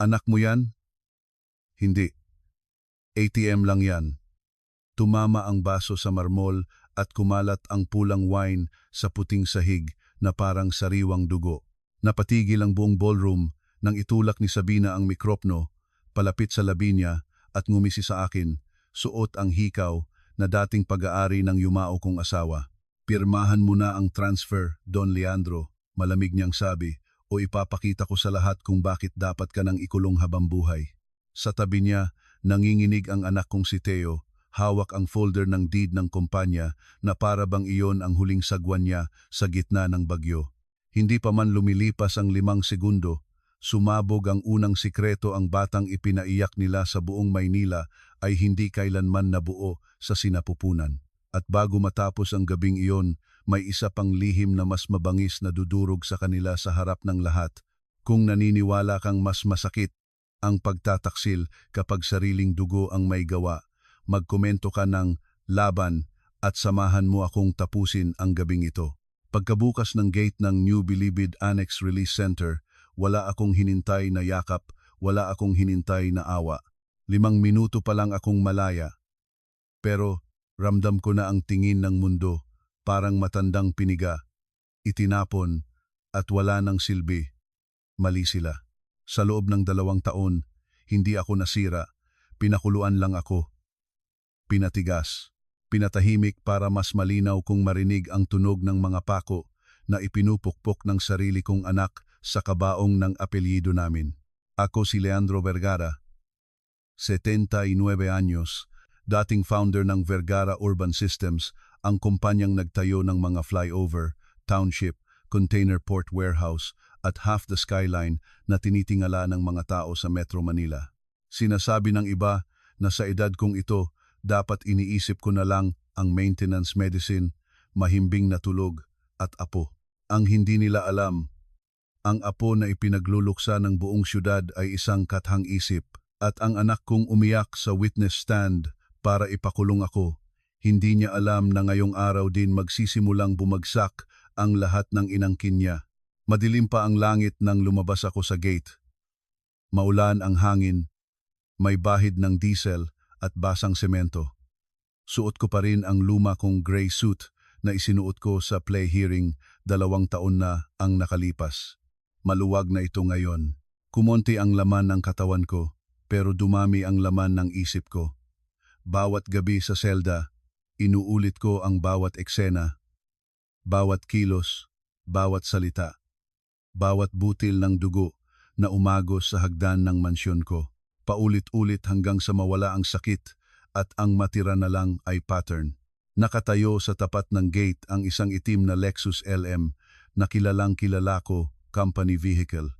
Anak mo yan? Hindi. ATM lang yan. Tumama ang baso sa marmol at kumalat ang pulang wine sa puting sahig na parang sariwang dugo. Napatigil ang buong ballroom nang itulak ni Sabina ang mikropno, palapit sa labi niya at ngumisi sa akin, suot ang hikaw na dating pag-aari ng yumao kong asawa. Pirmahan mo na ang transfer, Don Leandro, malamig niyang sabi, o ipapakita ko sa lahat kung bakit dapat ka nang ikulong habang buhay. Sa tabi niya, nanginginig ang anak kong si Teo, hawak ang folder ng deed ng kumpanya na para bang iyon ang huling sagwan niya sa gitna ng bagyo. Hindi pa man lumilipas ang 5 segundo, sumabog ang unang sikreto. Ang batang ipinaiyak nila sa buong Maynila ay hindi kailanman nabuo sa sinapupunan. At bago matapos ang gabing iyon, may isa pang lihim na mas mabangis na dudurog sa kanila sa harap ng lahat. Kung naniniwala kang mas masakit ang pagtataksil kapag sariling dugo ang may gawa, magkomento ka ng laban at samahan mo akong tapusin ang gabing ito. Pagkabukas ng gate ng New Bilibid Annex Release Center, wala akong hinintay na yakap, wala akong hinintay na awa. 5 minuto pa lang akong malaya. Pero ramdam ko na ang tingin ng mundo, parang matandang piniga, itinapon at wala ng silbi. Mali sila. Sa loob ng 2 taon, hindi ako nasira, pinakuluan lang ako. Pinatigas, pinatahimik para mas malinaw kong marinig ang tunog ng mga pako na ipinupukpok ng sarili kong anak sa kabaong ng apelyido namin. Ako si Leandro Vergara, 79 anyos, dating founder ng Vergara Urban Systems, ang kumpanyang nagtayo ng mga flyover, township, container port warehouse at half the skyline na tinitingala ng mga tao sa Metro Manila. Sinasabi ng iba na sa edad kong ito, dapat iniisip ko na lang ang maintenance medicine, mahimbing na tulog at apo. Ang hindi nila alam, ang apo na ipinagluluksa ng buong syudad ay isang kathang isip, at ang anak kong umiyak sa witness stand para ipakulong ako, hindi niya alam na ngayong araw din magsisimulang bumagsak ang lahat ng inangkin niya. Madilim pa ang langit nang lumabas ako sa gate. Maulan ang hangin, may bahid ng diesel at basang semento. Suot ko pa rin ang luma kong gray suit na isinuot ko sa play hearing 2 taon na ang nakalipas. Maluwag na ito ngayon. Kumonti ang laman ng katawan ko, pero dumami ang laman ng isip ko. Bawat gabi sa selda, inuulit ko ang bawat eksena, bawat kilos, bawat salita, bawat butil ng dugo na umagos sa hagdan ng mansyon ko. Paulit-ulit hanggang sa mawala ang sakit at ang matira na lang ay pattern. Nakatayo sa tapat ng gate ang isang itim na Lexus LM na kilalang kilala ko, company vehicle.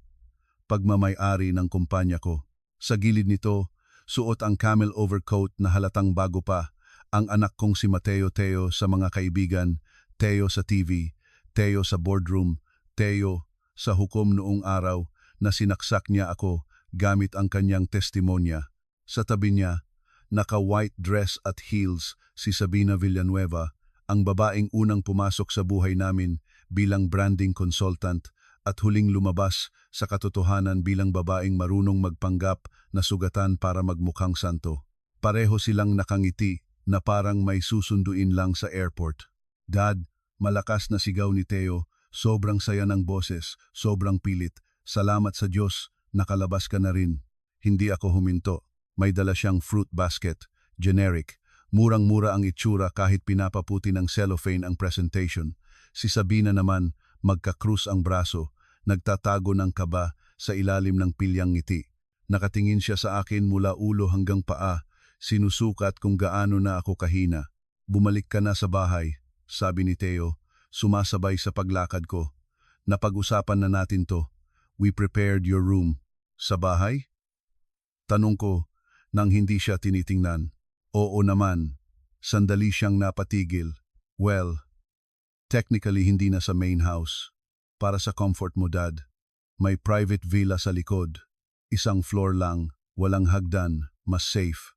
Pagmamay-ari ng kumpanya ko. Sa gilid nito, suot ang camel overcoat na halatang bago pa, ang anak kong si Mateo. Teo sa mga kaibigan, Teo sa TV, Teo sa boardroom, Teo sa hukom noong araw na sinaksak niya ako gamit ang kanyang testimonya. Sa tabi niya, naka-white dress at heels si Sabina Villanueva, ang babaeng unang pumasok sa buhay namin bilang branding consultant at huling lumabas sa katotohanan bilang babaeng marunong magpanggap na sugatan para magmukhang santo. Pareho silang nakangiti na parang may susunduin lang sa airport. Dad, malakas na sigaw ni Teo, sobrang saya ng boses, sobrang pilit. Salamat sa Diyos, nakalabas ka na rin. Hindi ako huminto. May dala siyang fruit basket, generic. Murang-mura ang itsura kahit pinapaputi ng cellophane ang presentation. Si Sabina naman, magka-krus ang braso, nagtatago ng kaba sa ilalim ng pilyang ngiti. Nakatingin siya sa akin mula ulo hanggang paa, sinusukat kung gaano na ako kahina. Bumalik ka na sa bahay, sabi ni Teo, sumasabay sa paglakad ko. Napag-usapan na natin to. We prepared your room. Sa bahay? Tanong ko nang hindi siya tinitingnan. Oo naman. Sandali siyang napatigil. Well, technically hindi na sa main house. Para sa comfort mo, Dad. May private villa sa likod. Isang floor lang, walang hagdan, mas safe.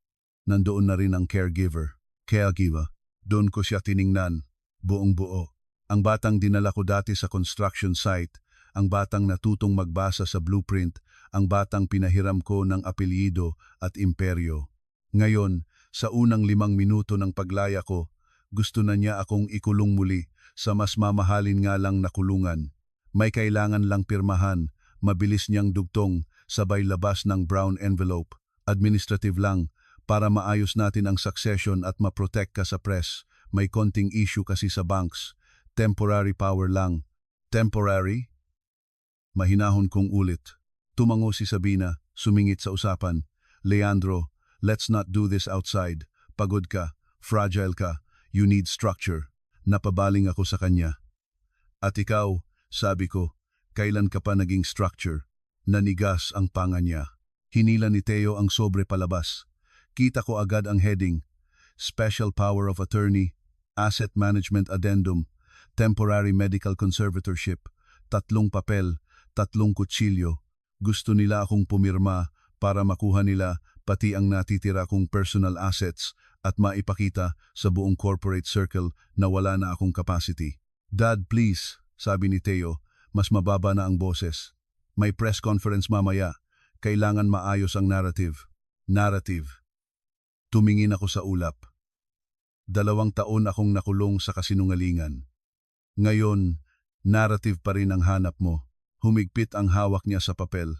Nandoon na rin ang caregiver. Caregiver. Doon ko siya tiningnan. Buong buo. Ang batang dinala ko dati sa construction site, ang batang natutong magbasa sa blueprint ang batang pinahiram ko ng apelyido at imperyo. Ngayon, sa unang 5 minuto ng paglaya ko, gusto na niya akong ikulong muli sa mas mamahalin nga lang na kulungan. May kailangan lang pirmahan, mabilis niyang dugtong, sabay labas ng brown envelope. Administrative lang, para maayos natin ang succession at ma-protect ka sa press. May konting issue kasi sa banks. Temporary power lang. Temporary? Mahinahon kong ulit. Tumango si Sabina, sumingit sa usapan. Leandro, let's not do this outside. Pagod ka, fragile ka, you need structure. Napabaling ako sa kanya. At ikaw, sabi ko, kailan ka pa naging structure? Nanigas ang panga niya. Hinila ni Teo ang sobre palabas. Kita ko agad ang heading, Special Power of Attorney, Asset Management Addendum, Temporary Medical Conservatorship, 3 papel, 3 kutsilyo. Gusto nila akong pumirma para makuha nila pati ang natitira kong personal assets at maipakita sa buong corporate circle na wala na akong capacity. Dad, please, sabi ni Teo, mas mababa na ang boses. May press conference mamaya. Kailangan maayos ang narrative. Narrative. Tumingin ako sa ulap. 2 taon akong nakulong sa kasinungalingan. Ngayon, narrative pa rin ang hanap mo. Humigpit ang hawak niya sa papel.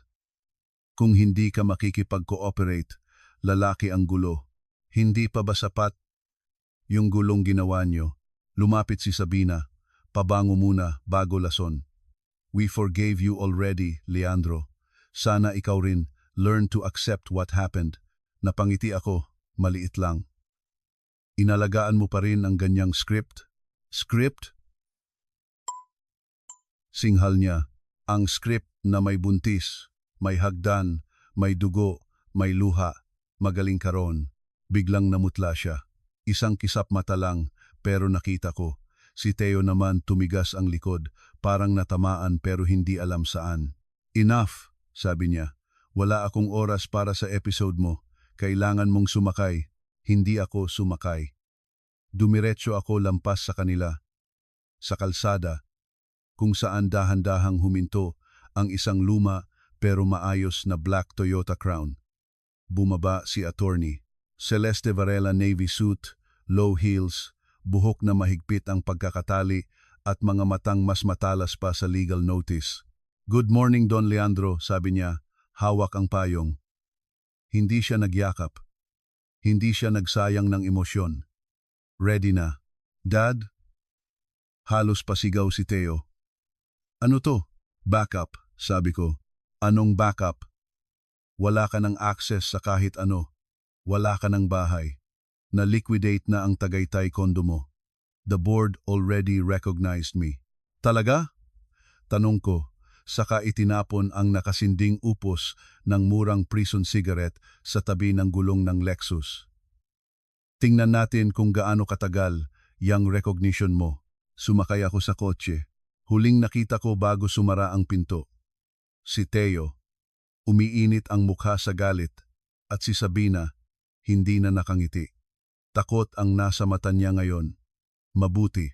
Kung hindi ka makikipag-cooperate, lalaki ang gulo. Hindi pa ba sapat yung gulong ginawa niyo? Lumapit si Sabina. Pabango muna bago lason. We forgave you already, Leandro. Sana ikaw rin, learn to accept what happened. Napangiti ako, maliit lang. Inalagaan mo pa rin ang ganyang script? Script? Singhal niya, ang script na may buntis, may hagdan, may dugo, may luha, magaling karon. Biglang namutla siya. Isang kisap mata lang, pero nakita ko. Si Teo naman tumigas ang likod, parang natamaan pero hindi alam saan. Enough, sabi niya. Wala akong oras para sa episode mo. Kailangan mong sumakay. Hindi ako sumakay. Dumiretso ako lampas sa kanila. Sa kalsada, kung saan dahan-dahang huminto ang isang luma pero maayos na black Toyota Crown. Bumaba si attorney. Celeste Varela navy suit, low heels, buhok na mahigpit ang pagkakatali at mga matang mas matalas pa sa legal notice. Good morning, Don Leandro, sabi niya, hawak ang payong. Hindi siya nagyakap. Hindi siya nagsayang ng emosyon. Ready na. Dad? Halos pasigaw si Teo. Ano to? Backup, sabi ko. Anong backup? Wala ka ng access sa kahit ano. Wala ka ng bahay. Na-liquidate na ang Tagaytay condo mo. The board already recognized me. Talaga? Tanong ko. Saka itinapon ang nakasinding upos ng murang prison cigarette sa tabi ng gulong ng Lexus. Tingnan natin kung gaano katagal yang recognition mo. Sumakay ako sa kotse. Huling nakita ko bago sumara ang pinto. Si Teo. Umiinit ang mukha sa galit. At si Sabina, hindi na nakangiti. Takot ang nasa mata niya ngayon. Mabuti.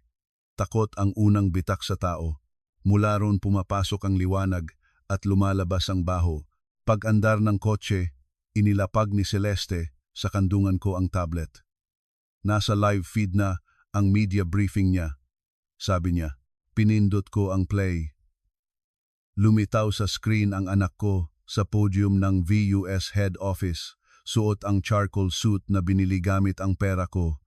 Takot ang unang bitak sa tao. Mula ron pumapasok ang liwanag at lumalabas ang baho. Pag-andar ng kotse, inilapag ni Celeste sa kandungan ko ang tablet. Nasa live feed na ang media briefing niya. Sabi niya, pinindot ko ang play. Lumitaw sa screen ang anak ko sa podium ng VUS head office. Suot ang charcoal suit na binili gamit ang pera ko.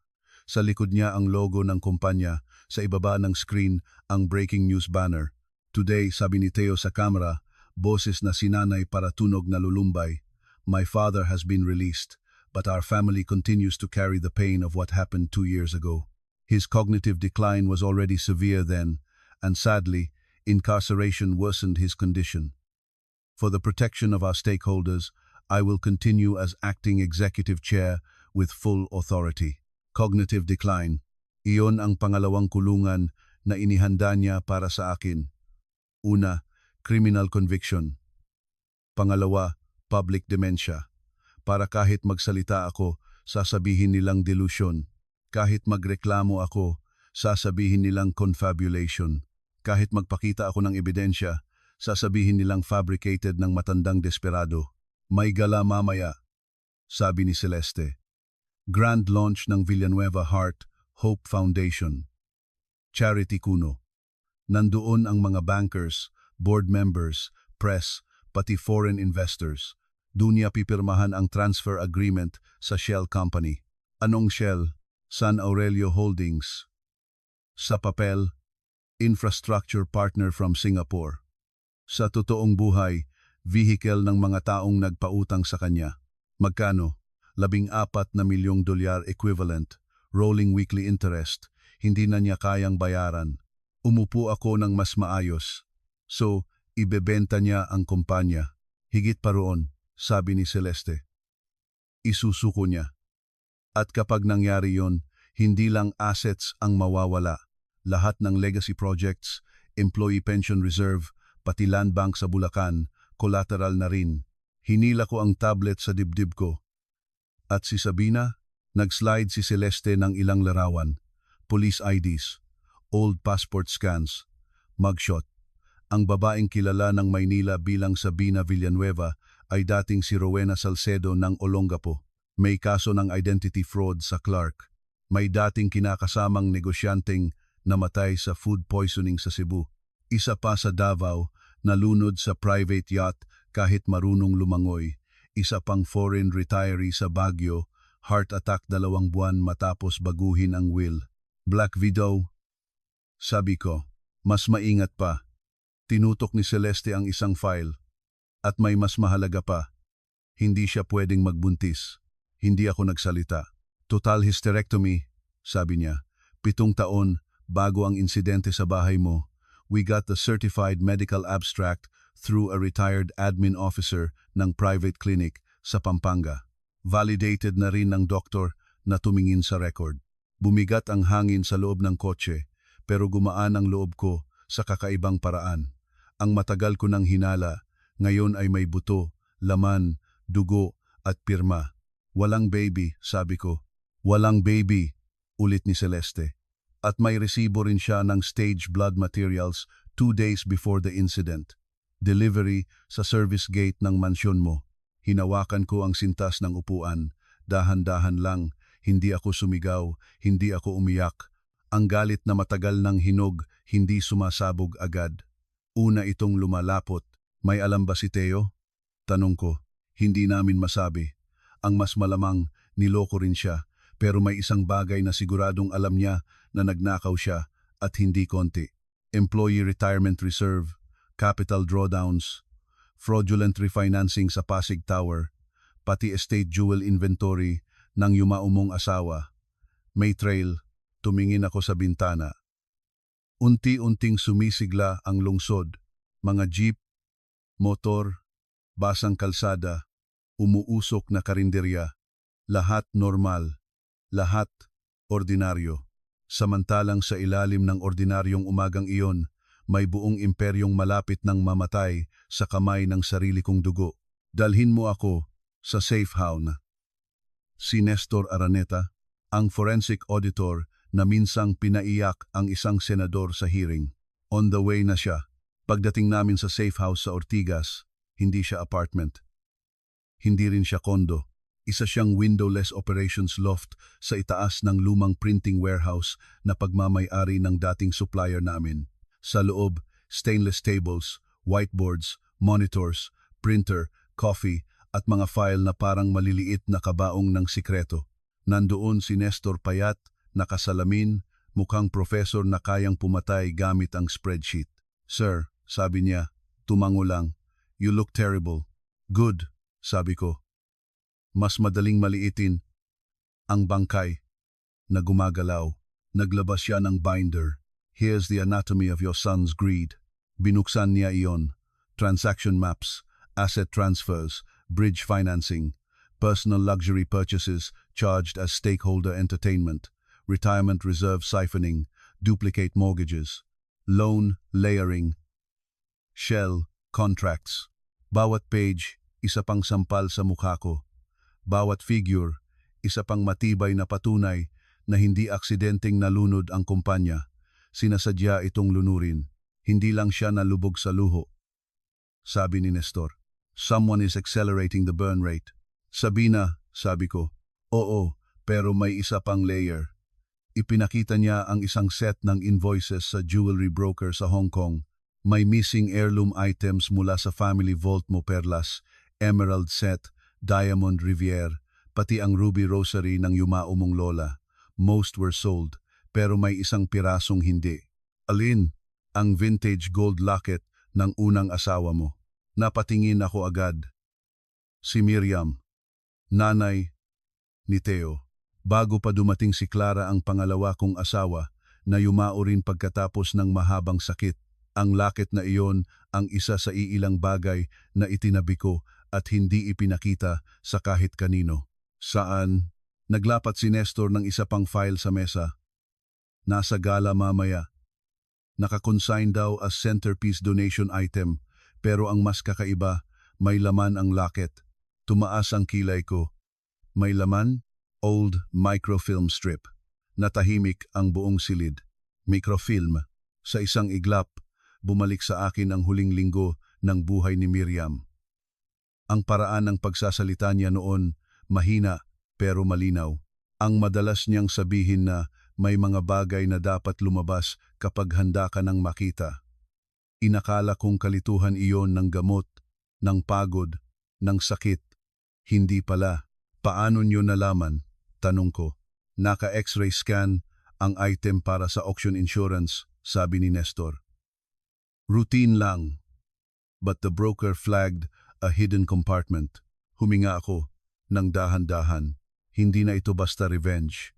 Sa likod niya ang logo ng kumpanya. Sa ibaba ng screen ang breaking news banner. Today, sabi ni Teo sa kamera, boses na sinanay para tunog na lulumbay. My father has been released, but our family continues to carry the pain of what happened 2 years ago. His cognitive decline was already severe then, and sadly, incarceration worsened his condition. For the protection of our stakeholders, I will continue as acting executive chair with full authority. Cognitive decline. Iyon ang pangalawang kulungan na inihanda niya para sa akin. Una, criminal conviction. Pangalawa, public dementia. Para kahit magsalita ako, sasabihin nilang delusion. Kahit magreklamo ako, sasabihin nilang confabulation. Kahit magpakita ako ng ebidensya, sasabihin nilang fabricated ng matandang desperado. May gala mamaya, sabi ni Celeste. Grand launch ng Villanueva Heart Hope Foundation. Charity kuno. Nandoon ang mga bankers, board members, press, pati foreign investors. Doon niya pipirmahan ang transfer agreement sa Shell Company. Anong Shell? San Aurelio Holdings. Sa papel, infrastructure partner from Singapore. Sa totoong buhay, vehicle ng mga taong nagpautang sa kanya. Magkano? 14 na milyong dolyar equivalent, rolling weekly interest. Hindi na niya kayang bayaran. Umupo ako ng mas maayos. So, ibebenta niya ang kumpanya. Higit pa roon, sabi ni Celeste. Isusuko niya. At kapag nangyari yon, hindi lang assets ang mawawala. Lahat ng legacy projects, employee pension reserve, pati land bank sa Bulacan, collateral na rin. Hinila ko ang tablet sa dibdib ko. At si Sabina, nag-slide si Celeste ng ilang larawan. Police IDs, old passport scans, mugshot. Ang babaeng kilala ng Maynila bilang Sabina Villanueva ay dating si Rowena Salcedo ng Olongapo. May kaso ng identity fraud sa Clark. May dating kinakasamang negosyanteng namatay sa food poisoning sa Cebu. Isa pa sa Davao, nalunod sa private yacht kahit marunong lumangoy. Isa pang foreign retiree sa Baguio, heart attack 2 buwan matapos baguhin ang will. Black Widow, sabi ko, mas maingat pa. Tinutok ni Celeste ang isang file. At may mas mahalaga pa. Hindi siya pwedeng magbuntis. Hindi ako nagsalita. Total hysterectomy, sabi niya. 7 taon bago ang insidente sa bahay mo. We got the certified medical abstract through a retired admin officer ng private clinic sa Pampanga. Validated na rin ng doktor na tumingin sa record. Bumigat ang hangin sa loob ng kotse, pero gumaan ang loob ko sa kakaibang paraan. Ang matagal ko nang hinala, ngayon ay may buto, laman, dugo at pirma. Walang baby, sabi ko. Walang baby, ulit ni Celeste. At may resibo rin siya ng stage blood materials 2 days before the incident. Delivery sa service gate ng mansyon mo. Hinawakan ko ang sintas ng upuan. Dahan-dahan lang, hindi ako sumigaw, hindi ako umiyak. Ang galit na matagal ng hinog, hindi sumasabog agad. Una itong lumalapot. May alam ba si Teo? Tanong ko. Hindi namin masabi. Ang mas malamang, niloko rin siya, pero may isang bagay na siguradong alam niya na nagnakaw siya at hindi konti. Employee retirement reserve, capital drawdowns, fraudulent refinancing sa Pasig Tower, pati estate jewel inventory ng yumaumong asawa. May trail, tumingin ako sa bintana. Unti-unting sumisigla ang lungsod, mga jeep, motor, basang kalsada, umuusok na karinderya, lahat normal, lahat ordinaryo. Samantalang sa ilalim ng ordinaryong umagang iyon, may buong imperyong malapit ng mamatay sa kamay ng sarili kong dugo. Dalhin mo ako sa safe house. Si Nestor Araneta, ang forensic auditor na minsang pinaiyak ang isang senador sa hearing. On the way na siya. Pagdating namin sa safe house sa Ortigas, hindi siya apartment. Hindi rin siya kondo. Isa siyang windowless operations loft sa itaas ng lumang printing warehouse na pagmamay-ari ng dating supplier namin. Sa loob, stainless tables, whiteboards, monitors, printer, coffee at mga file na parang maliliit na kabaong ng sikreto. Nandoon si Nestor payat, nakasalamin, mukhang professor na kayang pumatay gamit ang spreadsheet. Sir, sabi niya, tumango lang. You look terrible. Good, sabi ko. Mas madaling maliitin ang bangkay na gumagalaw. Naglabas siya ng binder. Here's the anatomy of your son's greed. Binuksan niya iyon. Transaction maps, asset transfers, bridge financing, personal luxury purchases charged as stakeholder entertainment, retirement reserve siphoning, duplicate mortgages, loan layering, Shell contracts. Bawat page, isa pang sampal sa mukha ko. Bawat figure, isa pang matibay na patunay na hindi aksidenteng nalunod ang kumpanya. Sinasadya itong lunurin. Hindi lang siya nalubog sa luho. sabi ni Nestor. Someone is accelerating the burn rate. Sabina, sabi ko. Oo, pero may isa pang layer. Ipinakita niya ang isang set ng invoices sa jewelry broker sa Hong Kong. May missing heirloom items mula sa family vault mo, perlas, emerald set, diamond riviere, pati ang ruby rosary ng yumao mong lola. Most were sold, pero may isang pirasong hindi. Alin? Ang vintage gold locket ng unang asawa mo. Napatingin ako agad. Si Miriam, nanay ni Theo. Bago pa dumating si Clara, ang pangalawa kong asawa, na yumao rin pagkatapos ng mahabang sakit. Ang locket na iyon ang isa sa iilang bagay na itinabi ko at hindi ipinakita sa kahit kanino. Saan? Naglapat si Nestor ng isa pang file sa mesa. Nasa gala mamaya. Nakakonsign daw as centerpiece donation item, pero ang mas kakaiba, may laman ang locket. Tumaas ang kilay ko. May laman? Old microfilm strip. Natahimik ang buong silid. Microfilm. Sa isang iglap, bumalik sa akin ang huling linggo ng buhay ni Miriam. Ang paraan ng pagsasalita niya noon, mahina pero malinaw. Ang madalas niyang sabihin na may mga bagay na dapat lumabas kapag handa ka nang makita. Inakala kong kalituhan iyon ng gamot, ng pagod, ng sakit. Hindi pala. Paano niyo nalaman? Tanong ko. Naka-X-ray scan ang item para sa auction insurance, sabi ni Nestor. Routine lang. But the broker flagged a hidden compartment. Huminga ako ng dahan-dahan. Hindi na ito basta revenge.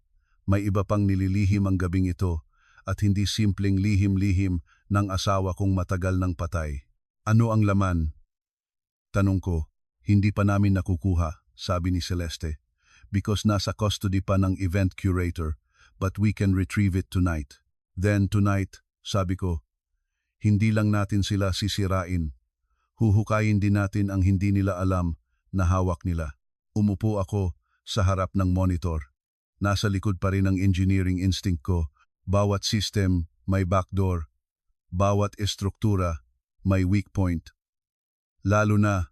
May iba pang nililihim ang gabing ito at hindi simpleng lihim-lihim ng asawa kong matagal ng patay. Ano ang laman? Tanong ko. Hindi pa namin nakukuha, sabi ni Celeste. Because nasa custody pa ng event curator, but we can retrieve it tonight. Then tonight, sabi ko, hindi lang natin sila sisirain. Huhukayin din natin ang hindi nila alam na hawak nila. Umupo ako sa harap ng monitor. Nasa likod pa rin ang engineering instinct ko. Bawat system may backdoor. Bawat estruktura may weak point. Lalo na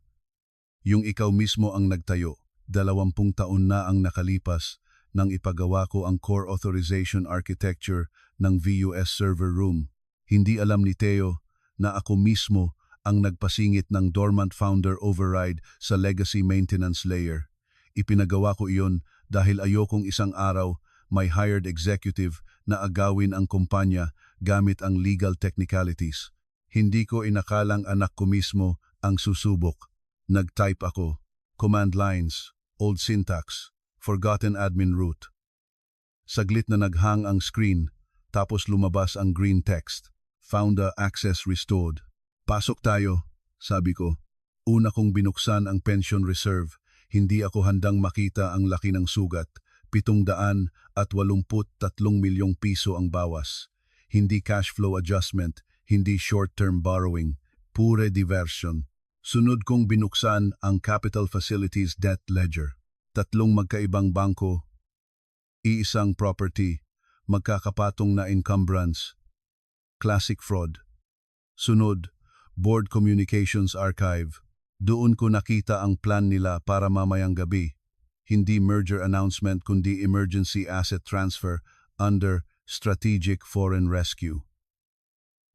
yung ikaw mismo ang nagtayo. 20 taon na ang nakalipas nang ipagawa ko ang core authorization architecture ng VUS server room. Hindi alam ni Theo na ako mismo ang nagpasingit ng dormant founder override sa legacy maintenance layer. Ipinagawa ko iyon dahil ayokong isang araw may hired executive na agawin ang kumpanya gamit ang legal technicalities. Hindi ko inakalang anak ko mismo ang susubok. Nag-type ako. Command lines. Old syntax, forgotten admin root. Saglit na naghang ang screen, tapos lumabas ang green text. Founder access restored. Pasok tayo, sabi ko. Una kong binuksan ang pension reserve. Hindi ako handang makita ang laki ng sugat. 783 milyong piso ang bawas. Hindi cash flow adjustment, hindi short-term borrowing, pure diversion. Sunod kong binuksan ang Capital Facilities Debt Ledger. 3 magkaibang bangko, iisang property, magkakapatong na encumbrance. Classic fraud. Sunod, Board Communications Archive. Doon ko nakita ang plan nila para mamayang gabi. Hindi merger announcement kundi emergency asset transfer under Strategic Foreign Rescue.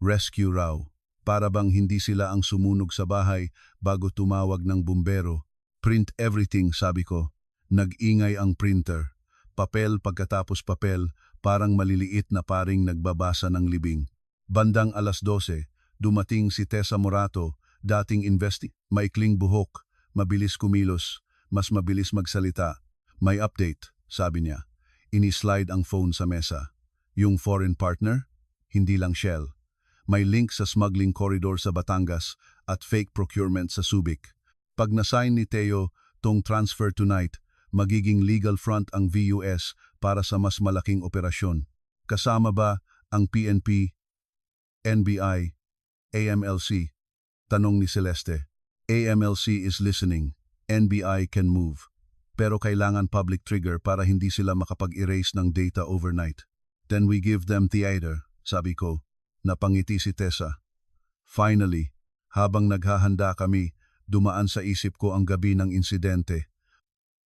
Rescue raw. Para bang hindi sila ang sumunog sa bahay bago tumawag ng bumbero. Print everything, sabi ko. Nag-ingay ang printer. Papel pagkatapos papel, parang maliliit na paring nagbabasa ng libing. Bandang 12:00, dumating si Tessa Morato, dating maikling buhok, mabilis kumilos, mas mabilis magsalita. May update, sabi niya. Ini-slide ang phone sa mesa. Yung foreign partner? Hindi lang Shell. May link sa smuggling corridor sa Batangas at fake procurement sa Subic. Pag nasign ni Theo tong transfer tonight, magiging legal front ang VUS para sa mas malaking operasyon. Kasama ba ang PNP, NBI, AMLC? Tanong ni Celeste. AMLC is listening. NBI can move. Pero kailangan public trigger para hindi sila makapag-erase ng data overnight. Then we give them theater, sabi ko. Napangiti si Tessa. Finally, Habang naghahanda kami, dumaan sa isip ko ang gabi ng insidente.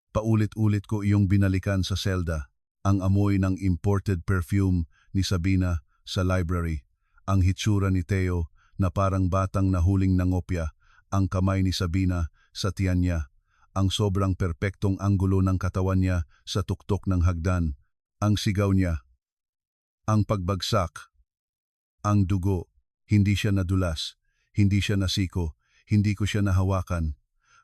Paulit-ulit ko iyong binalikan sa selda. Ang amoy ng imported perfume ni Sabina sa library. Ang hitsura ni Theo na parang batang nahuling nangopya. Ang kamay ni Sabina sa tiyan niya. Ang sobrang perpektong anggulo ng katawan niya sa tuktok ng hagdan. Ang sigaw niya. Ang pagbagsak. Ang dugo. Hindi siya nadulas. Hindi siya nasiko. Hindi ko siya nahawakan.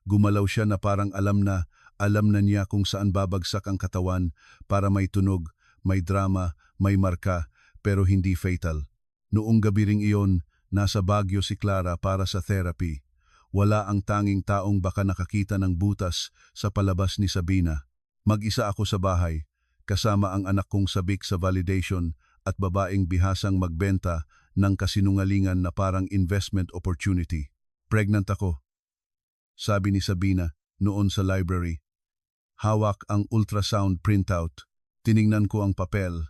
Gumalaw siya na parang alam na niya kung saan babagsak ang katawan para may tunog, may drama, may marka, pero hindi fatal. Noong gabi ring iyon, nasa Baguio si Clara para sa therapy. Wala ang tanging taong baka nakakita ng butas sa palabas ni Sabina. Mag-isa ako sa bahay, kasama ang anak kong sabik sa validation at babaeng bihasang magbenta ng kasinungalingan na parang investment opportunity. Pregnant ako, sabi ni Sabina noon sa library. Hawak ang ultrasound printout. Tiningnan ko ang papel.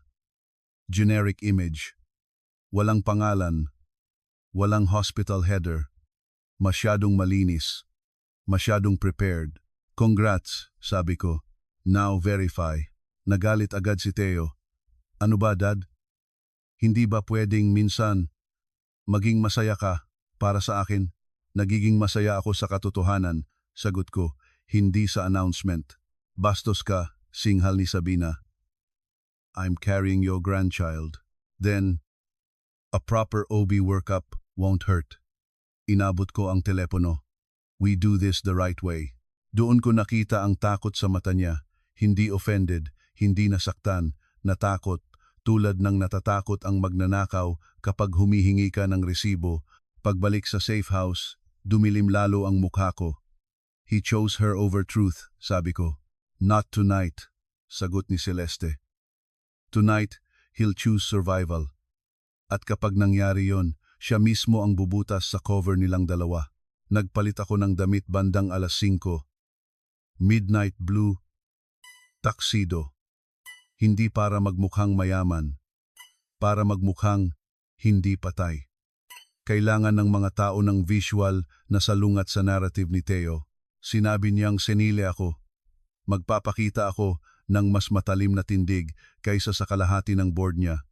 Generic image. Walang pangalan. Walang hospital header. Masyadong malinis. Masyadong prepared. Congrats, sabi ko. Now verify. Nagalit agad si Theo. Ano ba, Dad? Hindi ba pwedeng minsan maging masaya ka para sa akin? Nagiging masaya ako sa katotohanan, sagot ko, hindi sa announcement. Bastos ka, singhal ni Sabina. I'm carrying your grandchild. Then, a proper OB workup won't hurt. Inabot ko ang telepono. We do this the right way. Doon ko nakita ang takot sa mata niya. Hindi offended, hindi nasaktan, natakot, tulad ng natatakot ang magnanakaw kapag humihingi ka ng resibo. Pagbalik sa safe house, dumilim lalo ang mukha ko. He chose her over truth, sabi ko. Not tonight, sagot ni Celeste. Tonight, he'll choose survival. At kapag nangyari yon, siya mismo ang bubutas sa cover nilang dalawa. Nagpalit ako ng damit bandang 5:00. Midnight blue, tuxedo. Hindi para magmukhang mayaman, para magmukhang hindi patay. Kailangan ng mga tao ng visual na salungat sa narrative ni Theo. Sinabi niyang senile ako. Magpapakita ako ng mas matalim na tindig kaysa sa kalahati ng board niya.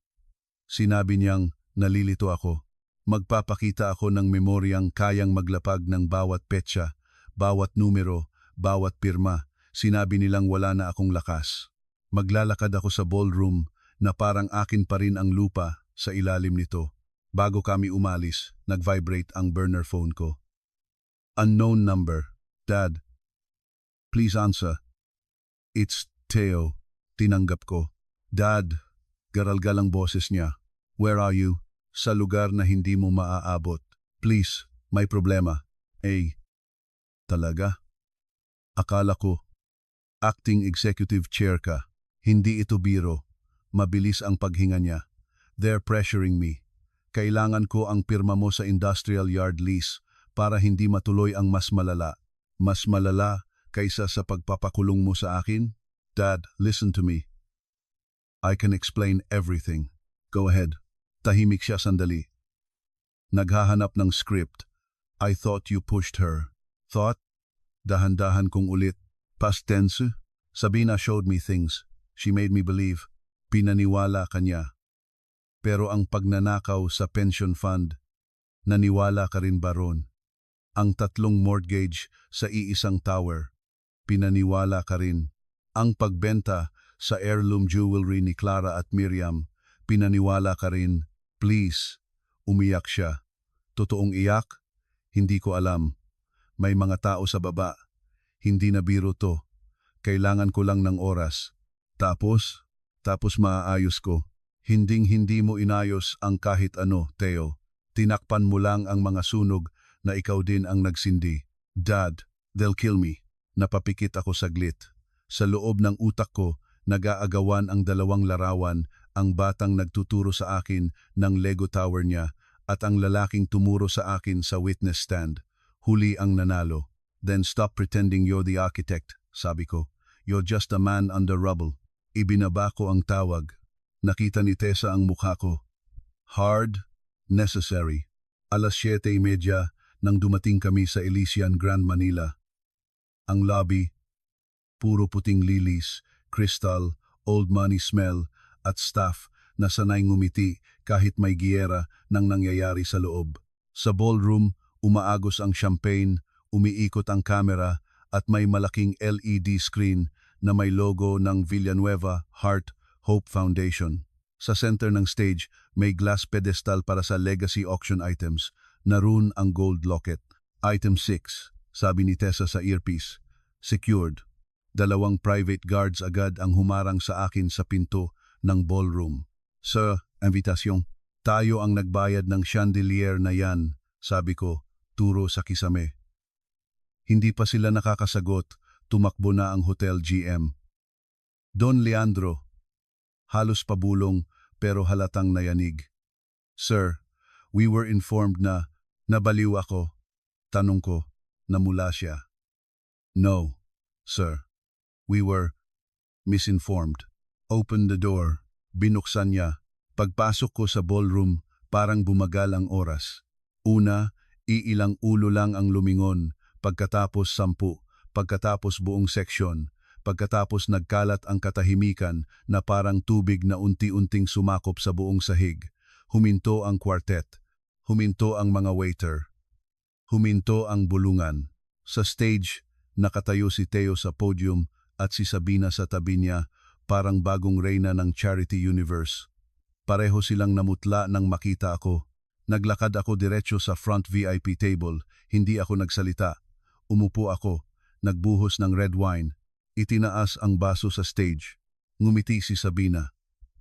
Sinabi niyang nalilito ako. Magpapakita ako ng memoryang kayang maglapag ng bawat petsa, bawat numero, bawat pirma. Sinabi nilang wala na akong lakas. Maglalakad ako sa ballroom na parang akin pa rin ang lupa sa ilalim nito. Bago kami umalis, nag-vibrate ang burner phone ko. Unknown number. Dad, please answer. It's Theo. Tinanggap ko. Dad, garalgal ang boses niya. Where are you? Sa lugar na hindi mo maaabot. Please, may problema. Talaga? Akala ko, acting executive chair ka. Hindi ito biro. Mabilis ang paghinga niya. They're pressuring me. Kailangan ko ang pirma mo sa industrial yard lease para hindi matuloy ang mas malala. Mas malala kaysa sa pagpapakulong mo sa akin? Dad, listen to me. I can explain everything. Go ahead. Tahimik siya sandali. Naghahanap ng script. I thought you pushed her. Thought? Dahan-dahan kong ulit. Past tense? Sabina showed me things. She made me believe. Pinaniwala ka niya. Pero ang pagnanakaw sa pension fund, naniwala ka rin ba ron? Ang 3 mortgage sa iisang tower, pinaniwala ka rin. Ang pagbenta sa heirloom jewelry ni Clara at Miriam, pinaniwala ka rin. Please, umiyak siya. Totoong iyak? Hindi ko alam. May mga tao sa baba. Hindi na biro to. Kailangan ko lang ng oras. Tapos maaayos ko. Hinding-hindi mo inayos ang kahit ano, Theo. Tinakpan mo lang ang mga sunog na ikaw din ang nagsindi. Dad, they'll kill me. Napapikit ako saglit. Sa loob ng utak ko, nag-aagawan ang 2 larawan, ang batang nagtuturo sa akin ng Lego Tower niya at ang lalaking tumuro sa akin sa witness stand. Huli ang nanalo. Then stop pretending you're the architect, sabi ko. You're just a man under rubble. Ibinaba ko ang tawag. Nakita ni Tessa ang mukha ko. Hard, necessary. 7:30, nang dumating kami sa Elysian Grand Manila. Ang lobby, puro puting lilies, crystal, old money smell, at staff na sanay ngumiti kahit may giyera nang nangyayari sa loob. Sa ballroom, umaagos ang champagne, umiikot ang camera, at may malaking LED screen na may logo ng Villanueva Heart Hope Foundation. Sa center ng stage, may glass pedestal para sa legacy auction items. Naroon ang gold locket. Item 6, sabi ni Tessa sa earpiece. Secured. 2 private guards agad ang humarang sa akin sa pinto ng ballroom. Sir, invitasyon. Tayo ang nagbayad ng chandelier na yan, sabi ko, turo sa kisame. Hindi pa sila nakakasagot, tumakbo na ang hotel GM. Don Leandro. Halos pabulong pero halatang nayanig. Sir, we were informed na nabaliw ako. Tanong ko, namula siya. No, sir. We were misinformed. Open the door. Binuksan niya. Pagpasok ko sa ballroom, parang bumagal ang oras. Una, iilang ulo lang ang lumingon. Pagkatapos 10, pagkatapos buong seksyon. Pagkatapos nagkalat ang katahimikan na parang tubig na unti-unting sumakop sa buong sahig. Huminto ang quartet. Huminto ang mga waiter. Huminto ang bulungan. Sa stage, nakatayo si Teo sa podium at si Sabina sa tabi niya, parang bagong reyna ng Charity Universe. Pareho silang namutla nang makita ako. Naglakad ako diretso sa front VIP table, hindi ako nagsalita. Umupo ako, nagbuhos ng red wine. Itinaas ang baso sa stage. Ngumiti si Sabina.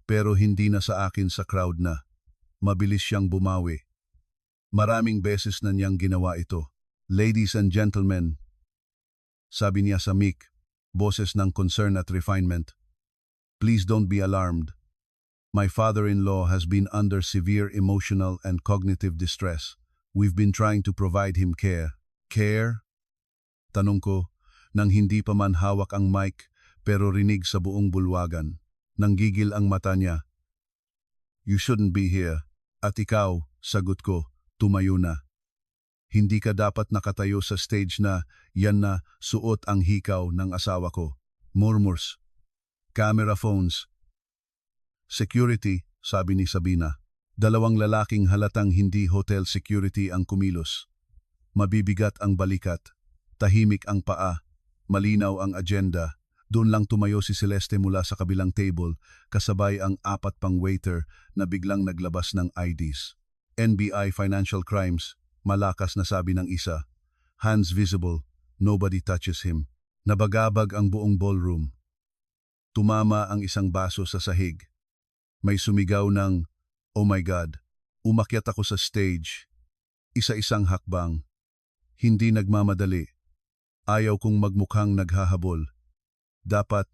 Pero hindi na sa akin sa crowd na. Mabilis siyang bumawi. Maraming beses na niyang ginawa ito. Ladies and gentlemen, sabi niya sa mic, boses ng concern at refinement. Please don't be alarmed. My father-in-law has been under severe emotional and cognitive distress. We've been trying to provide him care. Care? Tanong ko, nang hindi pa man hawak ang mic pero rinig sa buong bulwagan. Nanggigil ang mata niya. You shouldn't be here. At ikaw, sagot ko, tumayo na. Hindi ka dapat nakatayo sa stage na yan na suot ang hikaw ng asawa ko. Murmurs. Camera phones. Security, sabi ni Sabina. 2 lalaking halatang hindi hotel security ang kumilos. Mabibigat ang balikat. Tahimik ang paa. Malinaw ang agenda. Doon lang tumayo si Celeste mula sa kabilang table, kasabay ang 4 pang waiter na biglang naglabas ng IDs. NBI Financial Crimes, malakas na sabi ng isa. Hands visible, nobody touches him. Nabagabag ang buong ballroom. Tumama ang isang baso sa sahig. May sumigaw ng, oh my God, umakyat ako sa stage. Isa-isang hakbang. Hindi nagmamadali. Ayaw kong magmukhang naghahabol. Dapat,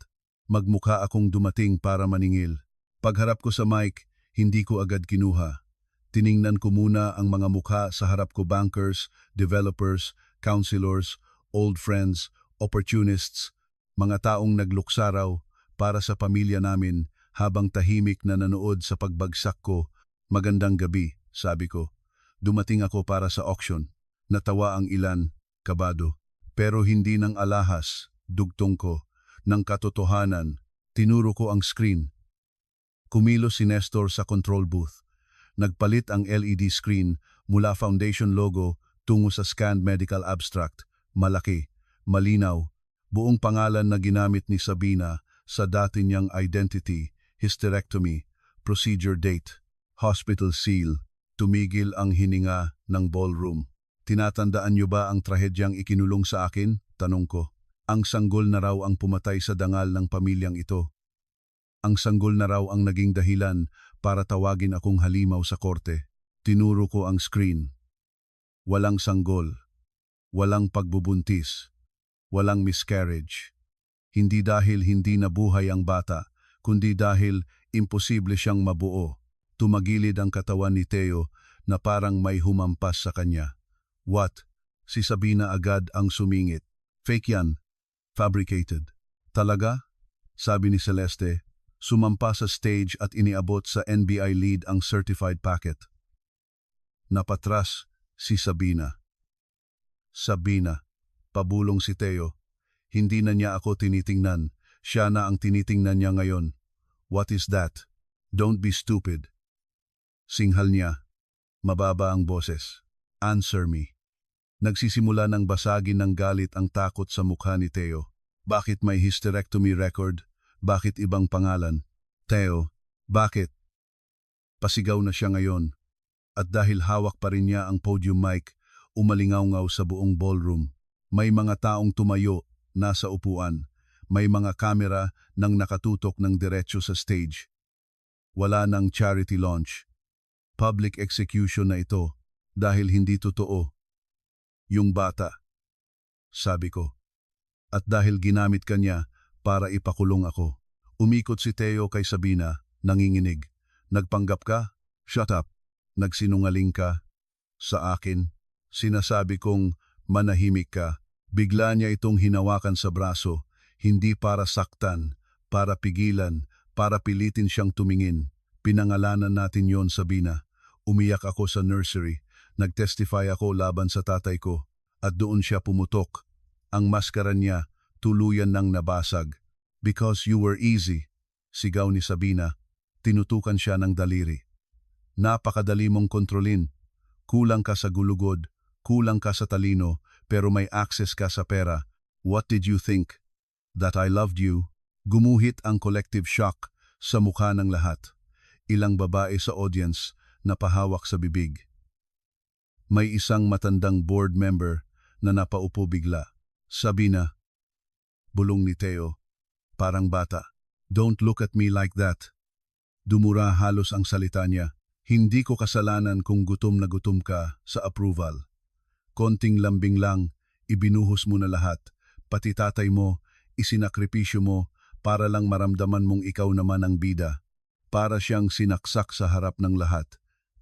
magmukha akong dumating para maningil. Pagharap ko sa mic, hindi ko agad kinuha. Tiningnan ko muna ang mga mukha sa harap ko: bankers, developers, counselors, old friends, opportunists, mga taong nagluksa raw para sa pamilya namin habang tahimik na nanood sa pagbagsak ko. Magandang gabi, sabi ko. Dumating ako para sa auction. Natawa ang ilan, kabado. Pero hindi ng alahas, dugtong ko, ng katotohanan. Tinuro ko ang screen. Kumilos si Nestor sa control booth. Nagpalit ang LED screen mula foundation logo tungo sa scanned medical abstract. Malaki, malinaw, buong pangalan na ginamit ni Sabina sa dati niyang identity, hysterectomy, procedure date, hospital seal. Tumigil ang hininga ng ballroom. Tinatandaan niyo ba ang trahedyang ikinulong sa akin? Tanong ko. Ang sanggol na raw ang pumatay sa dangal ng pamilyang ito. Ang sanggol na raw ang naging dahilan para tawagin akong halimaw sa korte. Tinuro ko ang screen. Walang sanggol. Walang pagbubuntis. Walang miscarriage. Hindi dahil hindi nabuhay ang bata, kundi dahil imposible siyang mabuo. Tumagilid ang katawan ni Teo na parang may humampas sa kanya. What? Si Sabina agad ang sumingit. Fake yan. Fabricated. Talaga? Sabi ni Celeste, sumampa sa stage at iniabot sa NBI lead ang certified packet. Napatras si Sabina. Sabina, pabulong si Teo. Hindi na niya ako tinitingnan. Siya na ang tinitingnan niya ngayon. What is that? Don't be stupid. Singhal niya. Mababa ang boses. Answer me. Nagsisimula ng basagin ng galit ang takot sa mukha ni Teo. Bakit may hysterectomy record? Bakit ibang pangalan? Teo, bakit? Pasigaw na siya ngayon. At dahil hawak pa rin niya ang podium mic, umalingaw-ngaw sa buong ballroom. May mga taong tumayo, nasa upuan. May mga kamera nang nakatutok ng diretso sa stage. Wala nang charity launch. Public execution na ito dahil hindi totoo. Yung bata, sabi ko. At dahil ginamit ka niya para ipakulong ako. Umikot si Teo kay Sabina, nanginginig. Nagpanggap ka? Shut up. Nagsinungaling ka? Sa akin? Sinasabi kong manahimik ka. Bigla niya itong hinawakan sa braso, hindi para saktan, para pigilan, para pilitin siyang tumingin. Pinangalanan natin yon, Sabina. Umiyak ako sa nursery. Nagtestify ako laban sa tatay ko. At doon siya pumutok. Ang maskara niya tuluyan nang nabasag. Because you were easy, sigaw ni Sabina. Tinutukan siya ng daliri. Napakadali mong kontrolin. Kulang ka sa gulugod, kulang ka sa talino, pero may access ka sa pera. What did you think? That I loved you? Gumuhit ang collective shock sa mukha ng lahat. Ilang babae sa audience na pahawak sa bibig. May isang matandang board member na napaupo bigla. Sabina, bulong ni Teo, parang bata. Don't look at me like that. Dumura halos ang salita niya. Hindi ko kasalanan kung gutom na gutom ka sa approval. Konting lambing lang, ibinuhos mo na lahat. Pati tatay mo, isinakripisyo mo para lang maramdaman mong ikaw naman ang bida. Para siyang sinaksak sa harap ng lahat.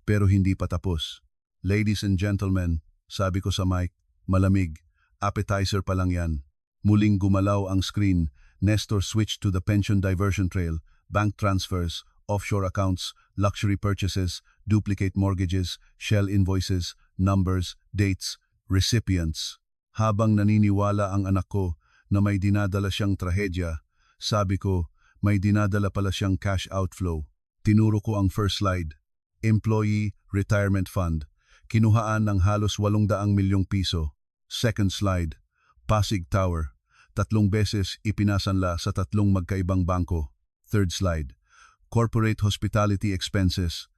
Pero hindi pa tapos. Ladies and gentlemen, sabi ko sa mic, malamig. Appetizer pa lang yan. Muling gumalaw ang screen. Nestor switched to the pension diversion trail, bank transfers, offshore accounts, luxury purchases, duplicate mortgages, shell invoices, numbers, dates, recipients. Habang naniniwala ang anak ko na may dinadala siyang trahedya, sabi ko, may dinadala pala siyang cash outflow. Tinuro ko ang first slide. Employee Retirement Fund. Kinuhaan ng halos 800 milyong piso. Second slide. Pasig Tower. 3 beses ipinasanla sa 3 magkaibang bangko. Third slide. Corporate hospitality expenses.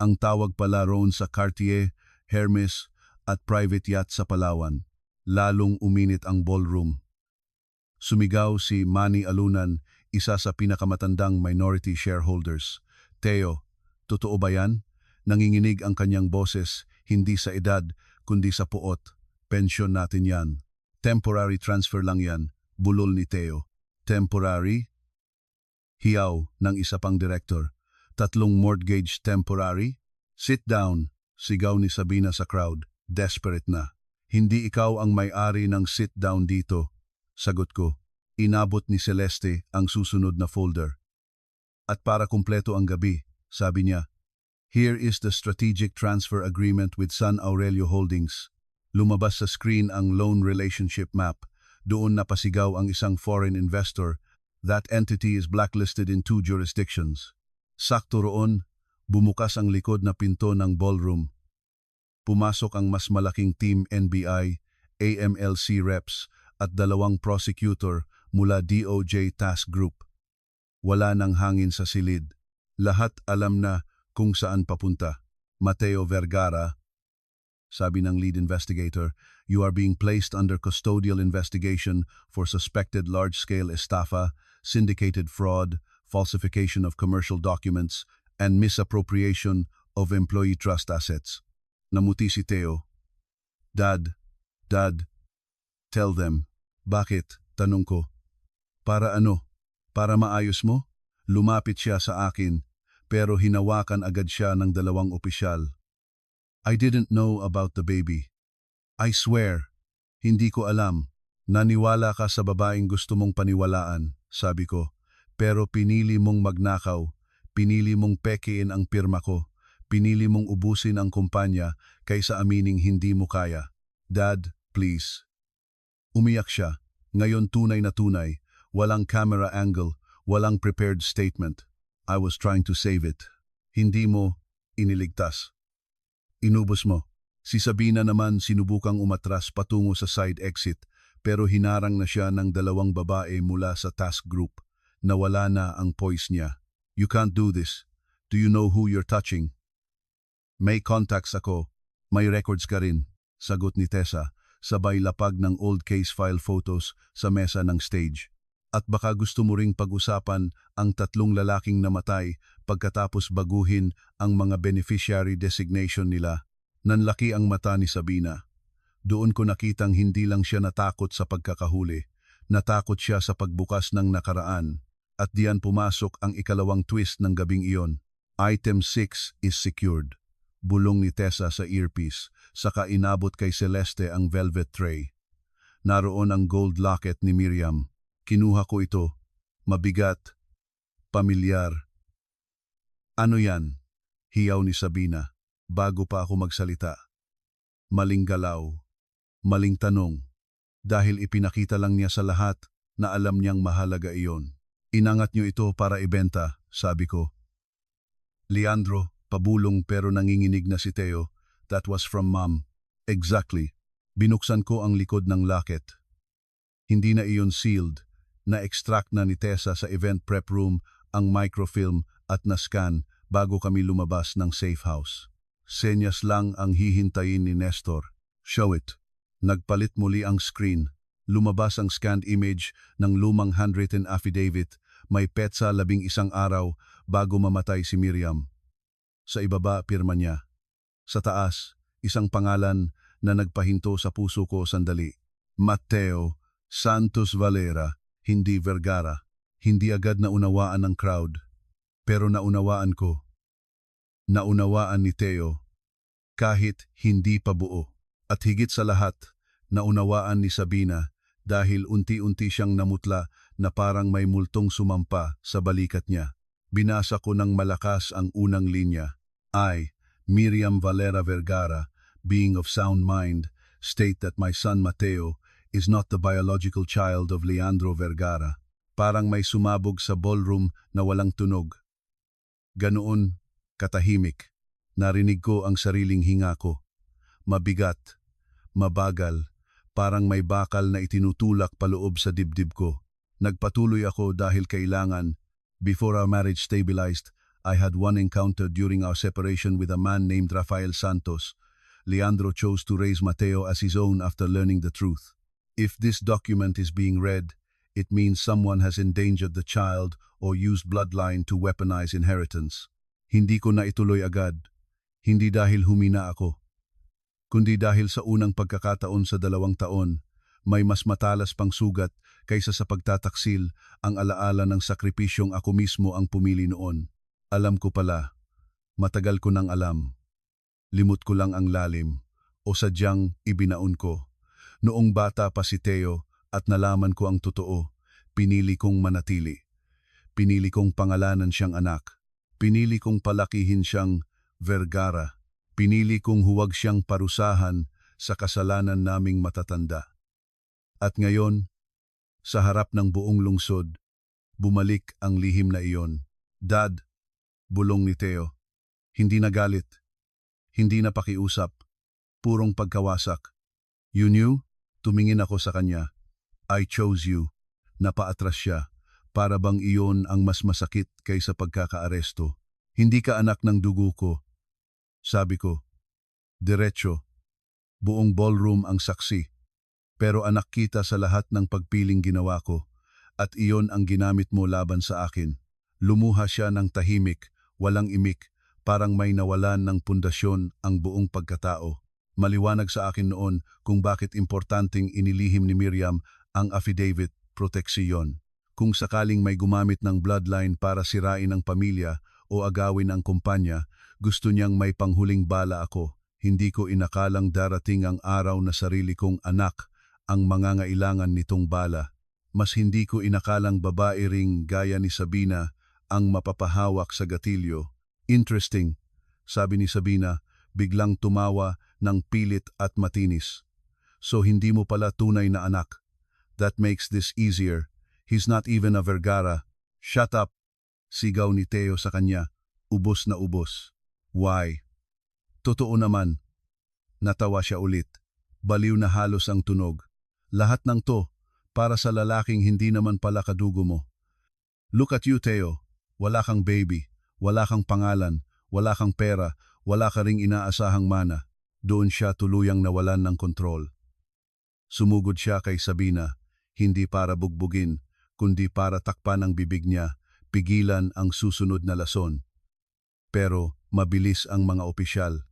Ang tawag pala roon sa Cartier, Hermes at private yacht sa Palawan. Lalong uminit ang ballroom. Sumigaw si Manny Alunan, isa sa pinakamatandang minority shareholders. Teo, totoo ba yan? Nanginginig ang kanyang boses, hindi sa edad, kundi sa puot. Pensyon natin yan. Temporary transfer lang yan, bulol ni Teo. Temporary? Hiyaw ng isa pang director. 3 mortgage temporary? Sit down, sigaw ni Sabina sa crowd, desperate na. Hindi ikaw ang may-ari ng sit down dito. Sagot ko, inabot ni Celeste ang susunod na folder. At para kumpleto ang gabi, sabi niya, here is the strategic transfer agreement with San Aurelio Holdings. Lumabas sa screen ang loan relationship map. Doon napasigaw ang isang foreign investor. That entity is blacklisted in 2 jurisdictions. Sakto roon, bumukas ang likod na pinto ng ballroom. Pumasok ang mas malaking team NBI, AMLC reps at 2 prosecutor mula DOJ Task Group. Wala nang hangin sa silid. Lahat alam na kung saan papunta. Mateo Vergara, sabi ng lead investigator, you are being placed under custodial investigation for suspected large-scale estafa, syndicated fraud, falsification of commercial documents, and misappropriation of employee trust assets. Namuti si Teo. Dad, tell them. Bakit? Tanong ko. Para ano? Para maayos mo? Lumapit siya sa akin, pero hinawakan agad siya ng 2 opisyal. I didn't know about the baby. I swear, hindi ko alam. Naniwala ka sa babaeng gusto mong paniwalaan, sabi ko. Pero pinili mong magnakaw, pinili mong pekein ang pirma ko, pinili mong ubusin ang kumpanya kaysa amining hindi mo kaya. Dad, please. Umiyak siya. Ngayon tunay na tunay. Walang camera angle, walang prepared statement. I was trying to save it. Hindi mo iniligtas. Inubos mo. Si Sabina naman sinubukang umatras patungo sa side exit pero hinarang na siya ng dalawang babae mula sa task group. Nawala na ang poise niya. You can't do this. Do you know who you're touching? May contacts ako. May records ka rin. Sagot ni Tessa, sabay lapag ng old case file photos sa mesa ng stage. At baka gusto mo ring pag-usapan ang 3 lalaking namatay pagkatapos baguhin ang mga beneficiary designation nila. Nanlaki ang mata ni Sabina. Doon ko nakitang hindi lang siya natakot sa pagkakahuli, natakot siya sa pagbukas ng nakaraan. At diyan pumasok ang ikalawang twist ng gabing iyon. Item 6 is secured. Bulong ni Tessa sa earpiece, saka inabot kay Celeste ang velvet tray. Naroon ang gold locket ni Miriam. Kinuha ko ito. Mabigat. Pamilyar. Ano yan? Hiyaw ni Sabina, bago pa ako magsalita. Maling galaw. Maling tanong. Dahil ipinakita lang niya sa lahat na alam niyang mahalaga iyon. Inangat niyo ito para ibenta, sabi ko. Leandro, pabulong pero nanginginig na si Teo. That was from Mom. Exactly. Binuksan ko ang likod ng locket. Hindi na iyon sealed. Na-extract na ni Tessa sa event prep room ang microfilm at na-scan bago kami lumabas ng safe house. Senyas lang ang hihintayin ni Nestor. Show it. Nagpalit muli ang screen. Lumabas ang scanned image ng lumang handwritten affidavit. May petsa 11 araw bago mamatay si Miriam. Sa ibaba, pirma niya. Sa taas, isang pangalan na nagpahinto sa puso ko sandali. Mateo Santos Valera, hindi Vergara. Hindi agad naunawaan ng crowd. Pero naunawaan ko. Naunawaan ni Teo. Kahit hindi pa buo. At higit sa lahat, naunawaan ni Sabina dahil unti-unti siyang namutla na parang may multong sumampa sa balikat niya. Binasa ko ng malakas ang unang linya. I, Miriam Valera Vergara, being of sound mind, state that my son Mateo is not the biological child of Leandro Vergara. Parang may sumabog sa ballroom na walang tunog. Ganoon, katahimik. Narinig ko ang sariling hinga ko. Mabigat, mabagal, parang may bakal na itinutulak paloob sa dibdib ko. Nagpatuloy ako dahil kailangan. Before our marriage stabilized, I had one encounter during our separation with a man named Rafael Santos. Leandro chose to raise Mateo as his own after learning the truth. If this document is being read, it means someone has endangered the child or used bloodline to weaponize inheritance. Hindi ko na ituloy agad. Hindi dahil humina ako, kundi dahil sa unang pagkakataon sa 2 taon, may mas matalas pang sugat kaysa sa pagtataksil ang alaala ng sakripisyong ako mismo ang pumili noon. Alam ko pala, matagal ko nang alam. Limot ko lang ang lalim, o sadyang ibinaon ko. Noong bata pa si Teo at nalaman ko ang totoo, pinili kong manatili. Pinili kong pangalanan siyang anak. Pinili kong palakihin siyang Vergara. Pinili kong huwag siyang parusahan sa kasalanan naming matatanda. At ngayon, sa harap ng buong lungsod, bumalik ang lihim na iyon. Dad, bulong ni Teo. Hindi na galit. Hindi na pakiusap. Purong pagkawasak. You knew? Tumingin ako sa kanya. I chose you. Napaatras siya. Para bang iyon ang mas masakit kaysa pagkakaaresto. Hindi ka anak ng dugo ko. Sabi ko, diretso, buong ballroom ang saksi, pero anak kita sa lahat ng pagpiling ginawa ko, at iyon ang ginamit mo laban sa akin. Lumuha siya ng tahimik, walang imik, parang may nawalan ng pundasyon ang buong pagkatao. Maliwanag sa akin noon kung bakit importanteng inilihim ni Miriam ang affidavit proteksiyon. Kung sakaling may gumamit ng bloodline para sirain ang pamilya o agawin ang kumpanya, gusto niyang may panghuling bala ako. Hindi ko inakalang darating ang araw na sarili kong anak ang mangangailangan nitong bala. Mas hindi ko inakalang babae ring gaya ni Sabina ang mapapahawak sa gatilyo. Interesting, sabi ni Sabina, biglang tumawa ng pilit at matinis. So hindi mo pala tunay na anak. That makes this easier. He's not even a Vergara. Shut up! Sigaw ni Teo sa kanya, ubos na ubos. Why? Totoo naman. Natawa siya ulit. Baliw na halos ang tunog. Lahat ng to, para sa lalaking hindi naman pala kadugo mo. Look at you, Teo. Wala kang baby, wala kang pangalan, wala kang pera, wala ka ring inaasahang mana. Doon siya tuluyang nawalan ng kontrol. Sumugod siya kay Sabina, hindi para bugbugin, kundi para takpan ang bibig niya, pigilan ang susunod na lason. Pero mabilis ang mga opisyal.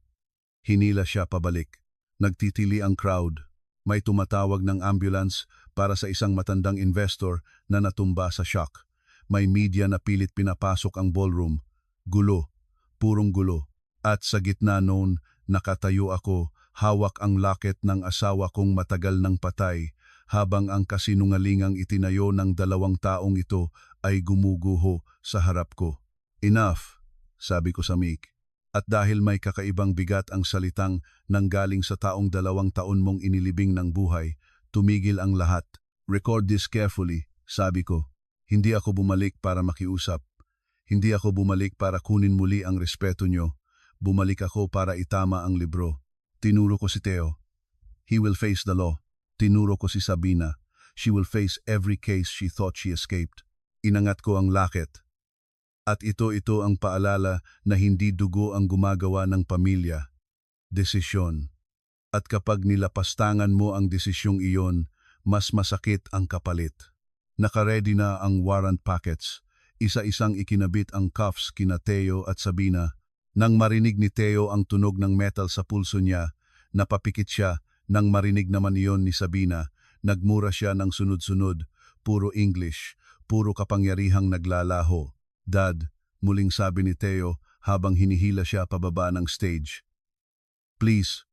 Hinila siya pabalik. Nagtitili ang crowd. May tumatawag ng ambulance para sa isang matandang investor na natumba sa shock. May media na pilit pinapasok ang ballroom. Gulo, purong gulo. At sa gitna noon, nakatayo ako, hawak ang locket ng asawa kong matagal nang patay, habang ang kasinungalingang itinayo ng 2 taong ito ay gumuguho sa harap ko. Enough, sabi ko sa mic. At dahil may kakaibang bigat ang salitang nanggaling sa taong 2 taon mong inilibing ng buhay, tumigil ang lahat. Record this carefully, sabi ko. Hindi ako bumalik para makiusap. Hindi ako bumalik para kunin muli ang respeto nyo. Bumalik ako para itama ang libro. Tinuro ko si Teo. He will face the law. Tinuro ko si Sabina. She will face every case she thought she escaped. Inangat ko ang locket. At ito ang paalala na hindi dugo ang gumagawa ng pamilya. Desisyon. At kapag nilapastangan mo ang desisyong iyon, mas masakit ang kapalit. Nakaredy na ang warrant packets. Isa-isang ikinabit ang cuffs kina Teo at Sabina. Nang marinig ni Teo ang tunog ng metal sa pulso niya, napapikit siya. Nang marinig naman iyon ni Sabina, nagmura siya ng sunod-sunod, puro English, puro kapangyarihang naglalaho. Dad, muling sabi ni Teo habang hinihila siya pababa ng stage. Please,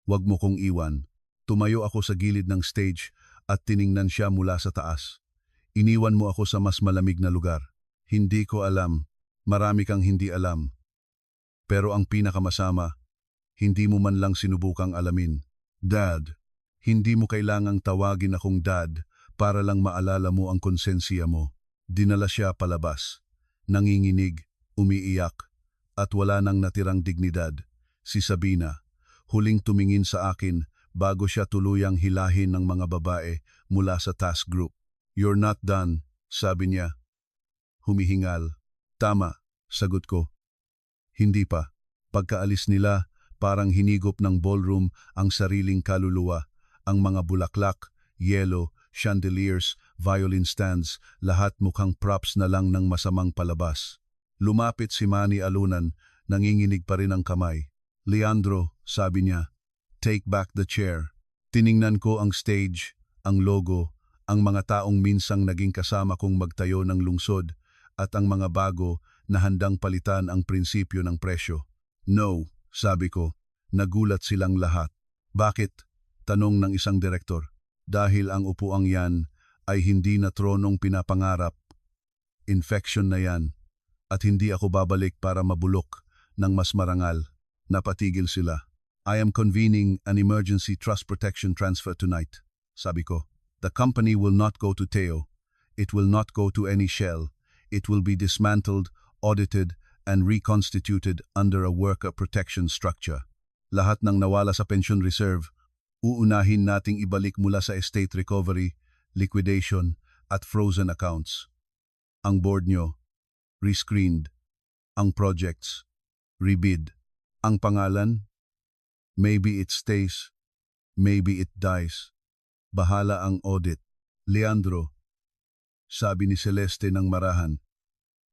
wag mo kong iwan. Tumayo ako sa gilid ng stage at tiningnan siya mula sa taas. Iniwan mo ako sa mas malamig na lugar. Hindi ko alam. Marami kang hindi alam. Pero ang pinakamasama, hindi mo man lang sinubukang alamin. Dad, hindi mo kailangang tawagin akong dad para lang maalala mo ang konsensya mo. Dinala siya palabas. Nanginginig, umiiyak, at wala nang natirang dignidad. Si Sabina, huling tumingin sa akin bago siya tuluyang hilahin ng mga babae mula sa task group. You're not done, sabi niya. Humihingal. Tama, sagot ko. Hindi pa. Pagkaalis nila, parang hinigop ng ballroom ang sariling kaluluwa. Ang mga bulaklak, yelo, chandeliers, violin stands, lahat mukhang props na lang ng masamang palabas. Lumapit si Manny Alunan, nanginginig pa rin ang kamay. Leandro, sabi niya, take back the chair. Tiningnan ko ang stage, ang logo, ang mga taong minsang naging kasama kong magtayo ng lungsod, at ang mga bago na handang palitan ang prinsipyo ng presyo. No, sabi ko, nagulat silang lahat. Bakit? Tanong ng isang direktor. Dahil ang upuang yan ay hindi na tronong pinapangarap. Infection na yan. At hindi ako babalik para mabulok ng mas marangal. Napatigil sila. I am convening an emergency trust protection transfer tonight. Sabi ko, the company will not go to Teo. It will not go to any shell. It will be dismantled, audited, and reconstituted under a worker protection structure. Lahat ng nawala sa pension reserve, uunahin nating ibalik mula sa estate recovery, liquidation, at frozen accounts. Ang board nyo, rescreened. Ang projects, rebid. Ang pangalan, maybe it stays, maybe it dies. Bahala ang audit. Leandro, sabi ni Celeste ng marahan.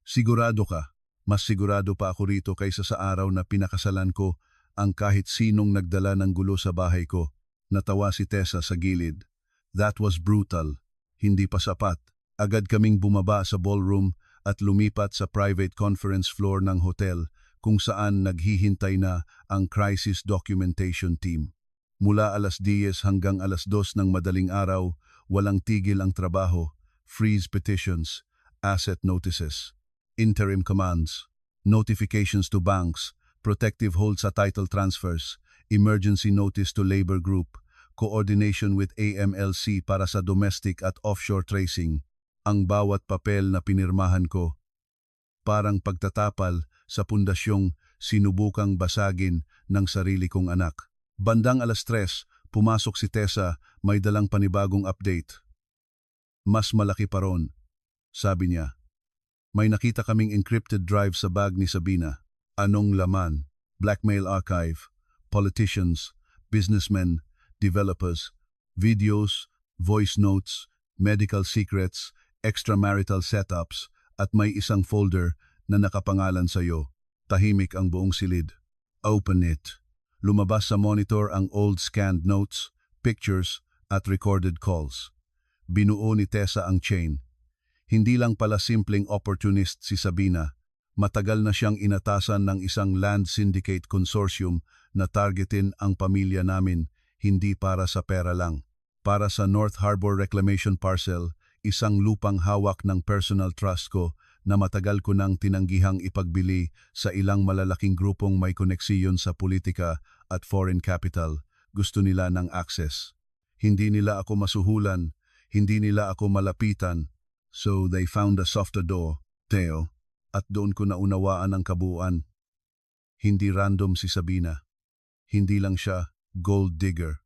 Sigurado ka, mas sigurado pa ako rito kaysa sa araw na pinakasalan ko ang kahit sinong nagdala ng gulo sa bahay ko. Natawa si Tessa sa gilid. That was brutal. Hindi pa sapat. Agad kaming bumaba sa ballroom at lumipat sa private conference floor ng hotel kung saan naghihintay na ang crisis documentation team. Mula 10:00 hanggang 2:00 ng madaling araw, walang tigil ang trabaho, freeze petitions, asset notices, interim commands, notifications to banks, protective hold sa title transfers, emergency notice to labor group, coordination with AMLC para sa domestic at offshore tracing. Ang bawat papel na pinirmahan ko, parang pagtatapal sa pundasyong sinubukang basagin ng sarili kong anak. Bandang 3:00, pumasok si Tessa, may dalang panibagong update. Mas malaki pa ron, sabi niya. May nakita kaming encrypted drive sa bag ni Sabina. Anong laman? Blackmail archive, politicians, businessmen, developers, videos, voice notes, medical secrets, extramarital setups, at may isang folder na nakapangalan sa'yo. Tahimik ang buong silid. Open it. Lumabas sa monitor ang old scanned notes, pictures, at recorded calls. Binuo ni Tessa ang chain. Hindi lang pala simpleng opportunist si Sabina, matagal na siyang inatasan ng isang land syndicate consortium na targetin ang pamilya namin, hindi para sa pera lang. Para sa North Harbor Reclamation Parcel, isang lupang hawak ng personal trust ko na matagal ko nang tinanggihang ipagbili sa ilang malalaking grupong may koneksiyon sa politika at foreign capital. Gusto nila ng access. Hindi nila ako masuhulan, hindi nila ako malapitan. So they found a softer door, Theo, at doon ko naunawaan ang kabuuan. Hindi random si Sabina. Hindi lang siya gold digger.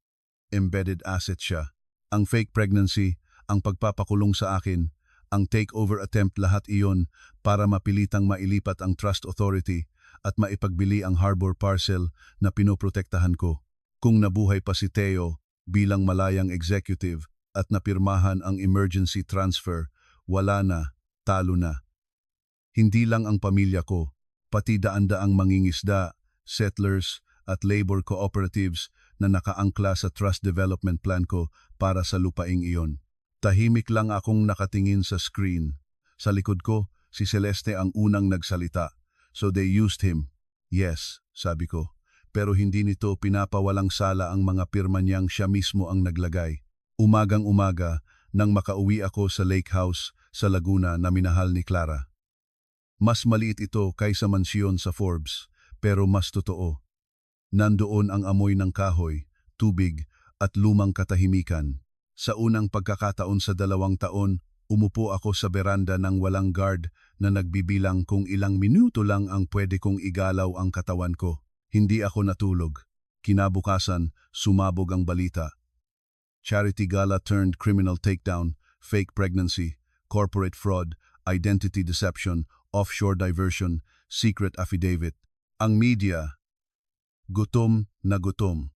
Embedded asset siya. Ang fake pregnancy, ang pagpapakulong sa akin, ang takeover attempt, lahat iyon para mapilitang mailipat ang Trust Authority at maipagbili ang harbor parcel na pinoprotektahan ko. Kung nabuhay pa si Theo bilang malayang executive at napirmahan ang emergency transfer, wala na, talo na. Hindi lang ang pamilya ko, pati daan-daang mangingisda, settlers at labor cooperatives na nakaangkla sa trust development plan ko para sa lupaing iyon. Tahimik lang akong nakatingin sa screen. Sa likod ko, si Celeste ang unang nagsalita. So they used him. Yes, sabi ko. Pero hindi nito pinapawalang sala ang mga pirma niyang siya mismo ang naglagay. Umagang-umaga, nang makauwi ako sa lake house sa Laguna na minahal ni Clara. Mas maliit ito kaysa mansyon sa Forbes, pero mas totoo. Nandoon ang amoy ng kahoy, tubig, at lumang katahimikan. Sa unang pagkakataon sa 2 taon, umupo ako sa beranda ng walang guard na nagbibilang kung ilang minuto lang ang pwede kong igalaw ang katawan ko. Hindi ako natulog. Kinabukasan, sumabog ang balita. Charity gala turned criminal takedown, fake pregnancy, corporate fraud, identity deception, offshore diversion, secret affidavit. Ang media, gutom na gutom.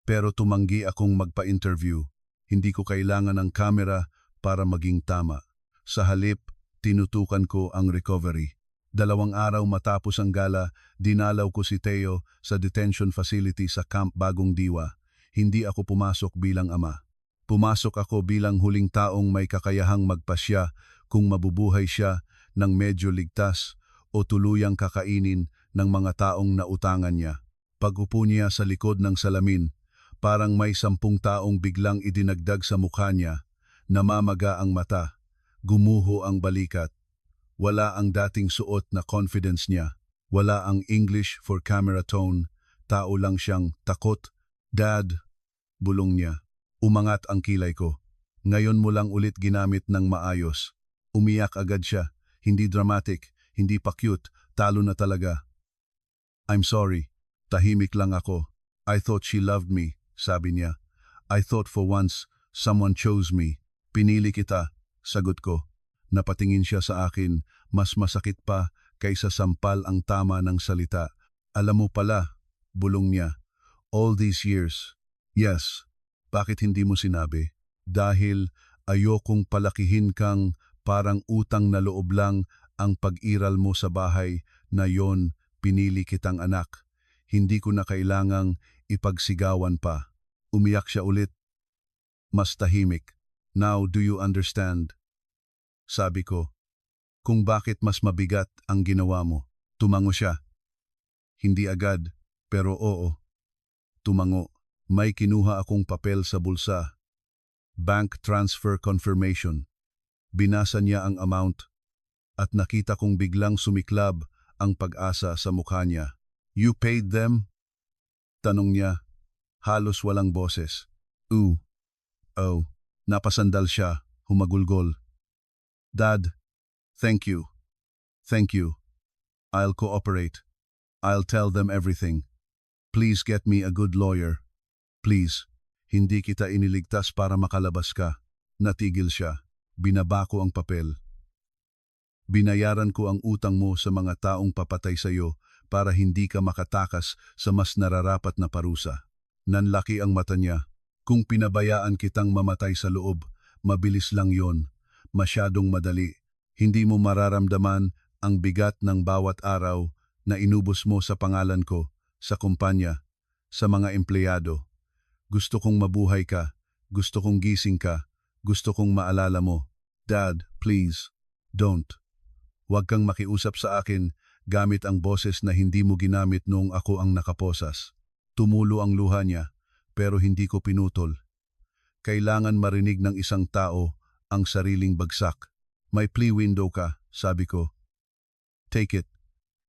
Pero tumanggi akong magpa-interview. Hindi ko kailangan ng kamera para maging tama. Sa halip, tinutukan ko ang recovery. 2 araw matapos ang gala, dinalaw ko si Theo sa detention facility sa Camp Bagong Diwa. Hindi ako pumasok bilang ama. Pumasok ako bilang huling taong may kakayahang magpasya kung mabubuhay siya ng medyo ligtas o tuluyang kakainin ng mga taong nautangan niya. Pag-upo niya sa likod ng salamin, parang may 10 taong biglang idinagdag sa mukha niya, namamaga ang mata, gumuho ang balikat. Wala ang dating suot na confidence niya, wala ang English for camera tone, tao lang siyang takot. Dad, bulong niya. Umangat ang kilay ko. Ngayon mo lang ulit ginamit ng maayos. Umiyak agad siya, hindi dramatic, hindi pa cute, talo na talaga. I'm sorry, tahimik lang ako. I thought she loved me, sabi niya. I thought for once, someone chose me. Pinili kita, sagot ko. Napatingin siya sa akin, mas masakit pa kaysa sampal ang tama ng salita. Alam mo pala, bulong niya. All these years. Yes, bakit hindi mo sinabi? Dahil ayokong palakihin kang parang utang na loob lang ang pag-iral mo sa bahay na yon, pinili kitang anak. Hindi ko na kailangang ipagsigawan pa. Umiyak siya ulit. Mas tahimik. Now do you understand? Sabi ko, kung bakit mas mabigat ang ginawa mo. Tumango siya. Hindi agad, pero oo. Tumango. May kinuha akong papel sa bulsa. Bank transfer confirmation. Binasa niya ang amount at nakita kong biglang sumiklab ang pag-asa sa mukha niya. You paid them? Tanong niya, halos walang boses. Oh, napasandal siya, humagulgol. Dad, thank you. Thank you. I'll cooperate. I'll tell them everything. Please get me a good lawyer. Please. Hindi kita iniligtas para makalabas ka. Natigil siya. Binaba ko ang papel. Binayaran ko ang utang mo sa mga taong papatay sa iyo para hindi ka makatakas sa mas nararapat na parusa. Nanlaki ang mata niya. Kung pinabayaan kitang mamatay sa loob, mabilis lang yon. Masyadong madali. Hindi mo mararamdaman ang bigat ng bawat araw na inubos mo sa pangalan ko, sa kumpanya, sa mga empleyado. Gusto kong mabuhay ka. Gusto kong gising ka. Gusto kong maalala mo. Dad, please, don't. Huwag kang makiusap sa akin gamit ang boses na hindi mo ginamit noong ako ang nakaposas. Tumulo ang luha niya, pero hindi ko pinutol. Kailangan marinig ng isang tao ang sariling bagsak. May plea window ka, sabi ko. Take it.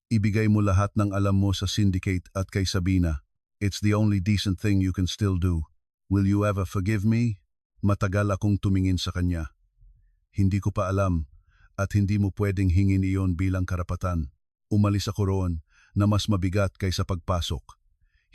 Ibigay mo lahat ng alam mo sa syndicate at kay Sabina. It's the only decent thing you can still do. Will you ever forgive me? Matagal akong tumingin sa kanya. Hindi ko pa alam at hindi mo pwedeng hingin iyon bilang karapatan. Umalis ako roon na mas mabigat kaysa pagpasok.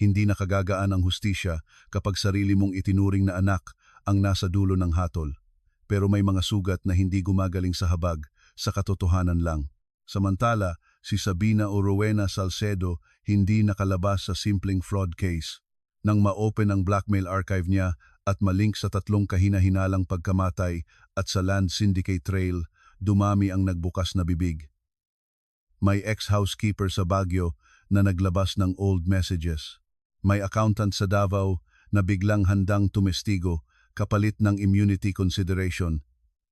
Hindi nakagagaan ang hustisya kapag sarili mong itinuring na anak ang nasa dulo ng hatol. Pero may mga sugat na hindi gumagaling sa habag, sa katotohanan lang. Samantala, si Sabina o Rowena Salcedo hindi nakalabas sa simpleng fraud case. Nang ma-open ang blackmail archive niya at malink sa 3 kahina-hinalang pagkamatay at sa land syndicate trail, dumami ang nagbukas na bibig. May ex-housekeeper sa Baguio na naglabas ng old messages. May accountant sa Davao na biglang handang tumestigo kapalit ng immunity consideration.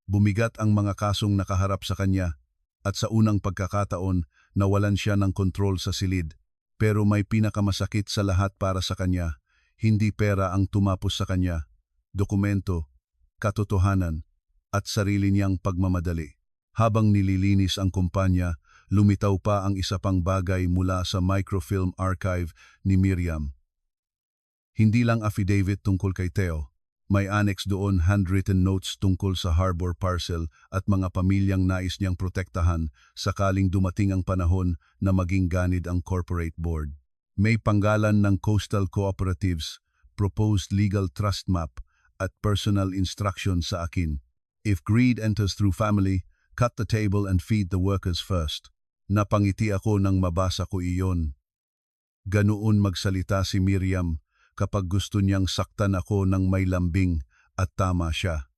Bumigat ang mga kasong nakaharap sa kanya at sa unang pagkakataon nawalan siya ng kontrol sa silid. Pero may pinakamasakit sa lahat para sa kanya. Hindi pera ang tumapos sa kanya. Dokumento, katotohanan, at sarili niyang pagmamadali. Habang nililinis ang kumpanya, lumitaw pa ang isa pang bagay mula sa microfilm archive ni Miriam. Hindi lang affidavit tungkol kay Theo. May annex doon handwritten notes tungkol sa harbor parcel at mga pamilyang nais niyang protektahan sakaling dumating ang panahon na maging ganid ang corporate board. May panggalan ng coastal cooperatives, proposed legal trust map at personal instruction sa akin. If greed enters through family, cut the table and feed the workers first. Napangiti ako nang mabasa ko iyon. Ganoon magsalita si Miriam kapag gusto niyang saktan ako ng may lambing at tama siya.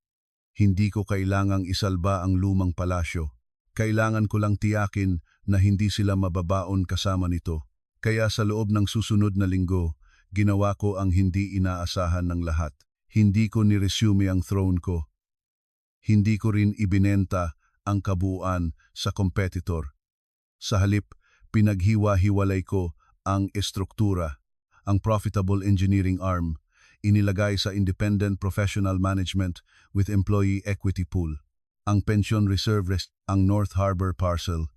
Hindi ko kailangang isalba ang lumang palasyo. Kailangan ko lang tiyakin na hindi sila mababaon kasama nito. Kaya sa loob ng susunod na linggo, ginawa ko ang hindi inaasahan ng lahat. Hindi ko niresume ang throne ko. Hindi ko rin ibinenta ang kabuuan sa competitor. Sa halip, pinaghiwa-hiwalay ko ang estruktura, ang profitable engineering arm, inilagay sa independent professional management with employee equity pool. Ang pension reserve ang North Harbor parcel,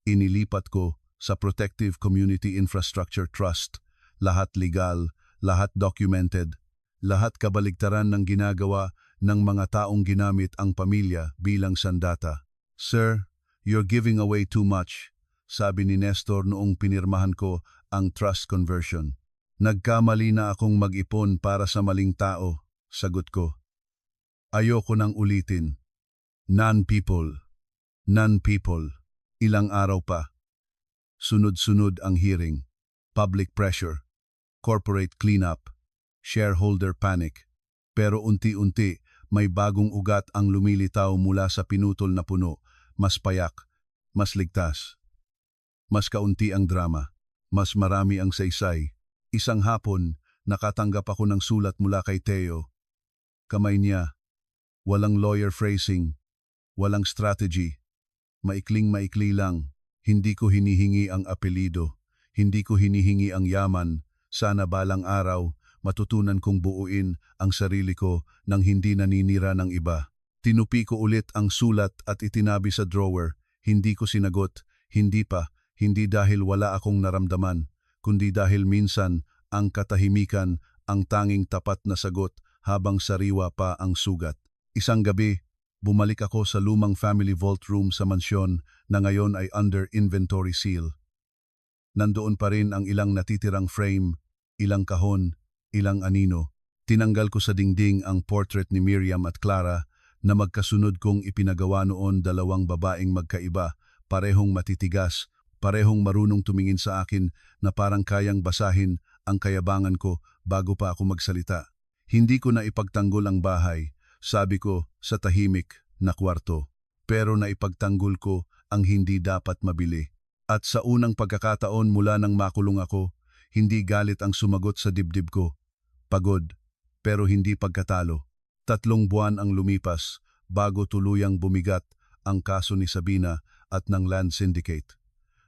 inilipat ko sa Protective Community Infrastructure Trust, lahat legal, lahat documented, lahat kabaligtaran ng ginagawa ng mga taong ginamit ang pamilya bilang sandata. Sir, you're giving away too much, sabi ni Nestor noong pinirmahan ko ang trust conversion. Nagkamali na akong mag-ipon para sa maling tao, sagot ko. Ayoko nang ulitin. Non-people. Ilang araw pa. Sunod-sunod ang hearing. Public pressure. Corporate cleanup. Shareholder panic. Pero unti-unti, may bagong ugat ang lumilitaw mula sa pinutol na puno. Mas payak, mas ligtas. Mas kaunti ang drama. Mas marami ang saysay. Isang hapon, nakatanggap ako ng sulat mula kay Theo. Kamay niya, walang lawyer phrasing, walang strategy, maikling-maikli lang. Hindi ko hinihingi ang apelido, hindi ko hinihingi ang yaman. Sana balang araw, matutunan kong buuin ang sarili ko nang hindi naninira ng iba. Tinupi ko ulit ang sulat at itinabi sa drawer. Hindi ko sinagot, hindi dahil wala akong naramdaman, kundi dahil minsan ang katahimikan ang tanging tapat na sagot habang sariwa pa ang sugat. Isang gabi, bumalik ako sa lumang family vault room sa mansyon na ngayon ay under inventory seal. Nandoon pa rin ang ilang natitirang frame, ilang kahon, ilang anino. Tinanggal ko sa dingding ang portrait ni Miriam at Clara na magkasunod kong ipinagawa noon, dalawang babaeng magkaiba, parehong matitigas, parehong marunong tumingin sa akin na parang kayang basahin ang kayabangan ko bago pa ako magsalita. Hindi ko na ipagtanggol ang bahay, sabi ko sa tahimik na kwarto, pero naipagtanggol ko ang hindi dapat mabili. At sa unang pagkakataon mula nang makulong ako, hindi galit ang sumagot sa dibdib ko. Pagod, pero hindi pagkatalo. 3 buwan ang lumipas bago tuluyang bumigat ang kaso ni Sabina at ng Land Syndicate.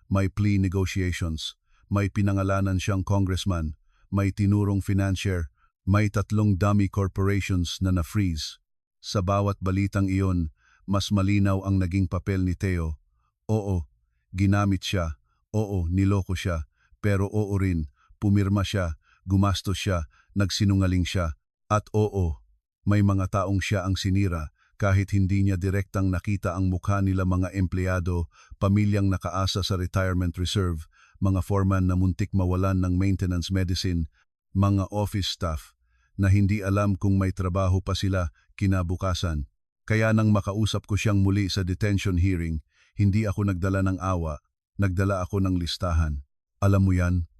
May plea negotiations, may pinangalanan siyang congressman, may tinurong financier, may 3 dummy corporations na na-freeze. Sa bawat balitang iyon, mas malinaw ang naging papel ni Teo. Oo, ginamit siya. Oo, niloko siya. Pero oo rin, pumirma siya, gumastos siya, nagsinungaling siya. At oo, may mga taong siya ang sinira kahit hindi niya direktang nakita ang mukha nila, mga empleyado, pamilyang nakaasa sa retirement reserve, mga foreman na muntik mawalan ng maintenance medicine, mga office staff na hindi alam kung may trabaho pa sila kinabukasan. Kaya nang makausap ko siyang muli sa detention hearing, hindi ako nagdala ng awa, nagdala ako ng listahan. Alam mo yan?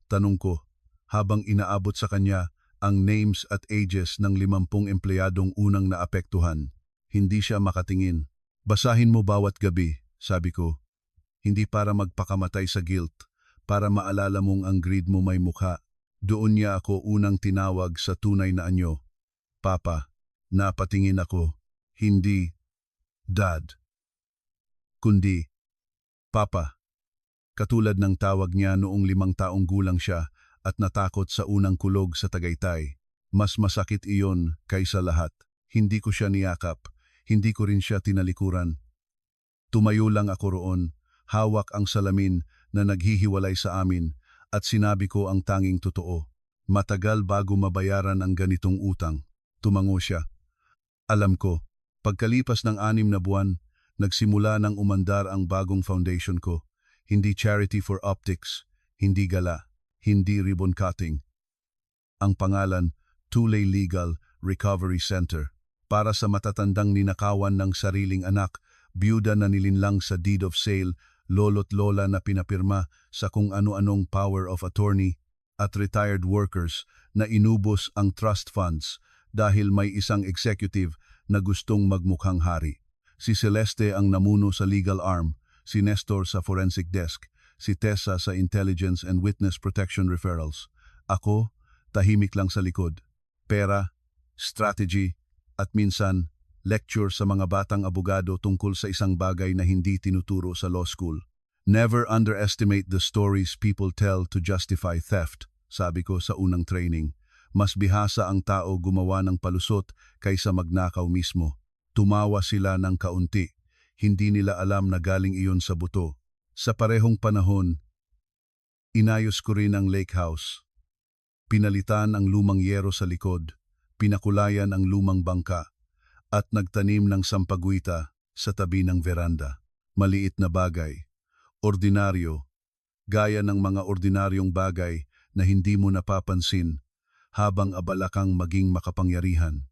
Tanong ko, habang inaabot sa kanya ang names at ages ng 50 empleyadong unang naapektuhan. Hindi siya makatingin. Basahin mo bawat gabi, sabi ko. Hindi para magpakamatay sa guilt, para maalala mong ang greed mo may mukha. Doon niya ako unang tinawag sa tunay na anyo. Papa, napatingin ako. Hindi, Dad. Kundi, Papa. Katulad ng tawag niya noong 5 taong gulang siya at natakot sa unang kulog sa Tagaytay. Mas masakit iyon kaysa lahat. Hindi ko siya niyakap, hindi ko rin siya tinalikuran. Tumayo lang ako roon, hawak ang salamin na naghihiwalay sa amin at sinabi ko ang tanging totoo. Matagal bago mabayaran ang ganitong utang. Tumango siya. Alam ko, pagkalipas ng 6 na buwan, nagsimula ng umandar ang bagong foundation ko. Hindi charity for optics, hindi gala, hindi ribbon cutting. Ang pangalan, Tulay Legal Recovery Center, para sa matatandang ninakawan ng sariling anak, byuda na nilinlang sa deed of sale, lolo't lola na pinapirma sa kung ano-anong power of attorney, at retired workers na inubos ang trust funds dahil may isang executive na gustong magmukhang hari. Si Celeste ang namuno sa legal arm, si Nestor sa forensic desk, si Tessa sa intelligence and witness protection referrals. Ako, tahimik lang sa likod. Pera, strategy, at minsan, lecture sa mga batang abogado tungkol sa isang bagay na hindi tinuturo sa law school. Never underestimate the stories people tell to justify theft, sabi ko sa unang training. Mas bihasa ang tao gumawa ng palusot kaysa magnakaw mismo. Tumawa sila ng kaunti. Hindi nila alam na galing iyon sa buto. Sa parehong panahon, inayos ko rin ang lake house. Pinalitan ang lumang yero sa likod, pinakulayan ang lumang bangka, at nagtanim ng sampaguita sa tabi ng veranda. Maliit na bagay, ordinaryo, gaya ng mga ordinaryong bagay na hindi mo napapansin habang abala kang maging makapangyarihan.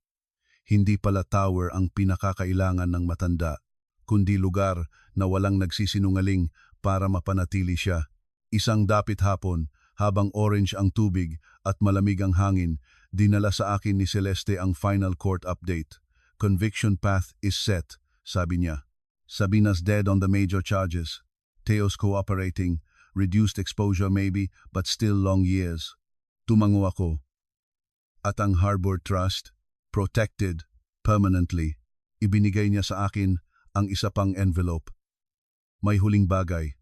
Hindi pala tower ang pinakakailangan ng matanda, kundi lugar na walang nagsisinungaling para mapanatili siya. Isang dapit hapon, habang orange ang tubig at malamig ang hangin, dinala sa akin ni Celeste ang final court update. Conviction path is set, sabi niya. Sabina's dead on the major charges. Teo's cooperating, reduced exposure maybe, but still long years. Tumango ako. At ang Harbor Trust, protected, permanently. Ibinigay niya sa akin ang isa pang envelope. May huling bagay,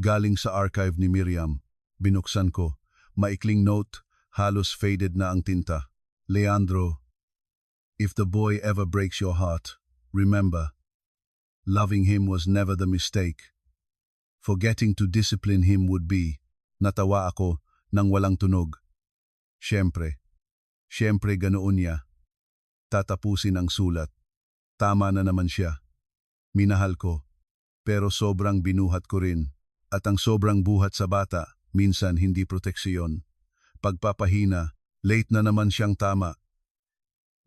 galing sa archive ni Miriam. Binuksan ko, maikling note, halos faded na ang tinta. Leandro, if the boy ever breaks your heart, remember, loving him was never the mistake. Forgetting to discipline him would be. Natawa ako nang walang tunog. Siyempre ganoon niya. tatapusin ang sulat. Tama na naman siya. Minahal ko, pero sobrang binuhat ko rin. At ang sobrang buhat sa bata, minsan hindi proteksiyon. Pagpapahina, late na naman siyang tama.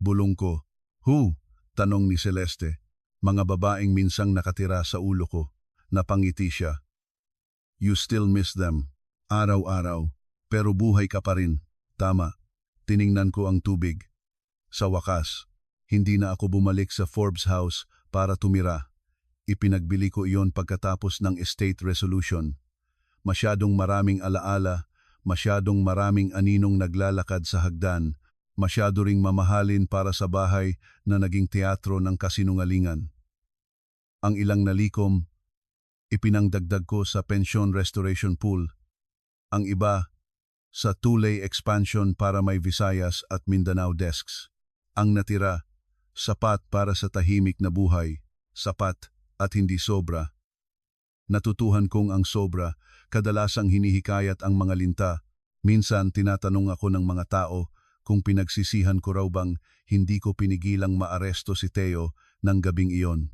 Bulong ko, "Who?" Tanong ni Celeste. Mga babaeng minsang nakatira sa ulo ko. Napangiti siya. "You still miss them." Araw-araw, pero buhay ka pa rin. Tama. Tiningnan ko ang tubig. Sa wakas, hindi na ako bumalik sa Forbes house para tumira. Ipinagbili ko iyon pagkatapos ng estate resolution. Masyadong maraming alaala, masyadong maraming aninong naglalakad sa hagdan, masyado ring mamahalin para sa bahay na naging teatro ng kasinungalingan. Ang ilang nalikom, ipinangdagdag ko sa pension restoration pool. Ang iba, sa Tulay expansion para may Visayas at Mindanao desks. Ang natira, sapat para sa tahimik na buhay, sapat at hindi sobra. Natutuhan kong ang sobra, kadalasang hinihikayat ang mga linta. Minsan tinatanong ako ng mga tao kung pinagsisihan ko raw bang hindi ko pinigilang maaresto si Teo ng gabing iyon.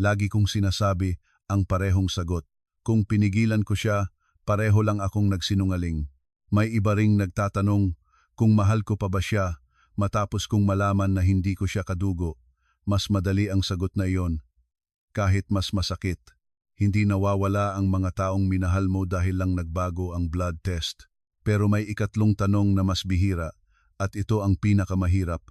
Lagi kong sinasabi ang parehong sagot. Kung pinigilan ko siya, pareho lang akong nagsinungaling. May iba ring nagtatanong kung mahal ko pa ba siya matapos kong malaman na hindi ko siya kadugo. Mas madali ang sagot na iyon. Kahit mas masakit, hindi nawawala ang mga taong minahal mo dahil lang nagbago ang blood test. Pero may ikatlong tanong na mas bihira, at ito ang pinakamahirap.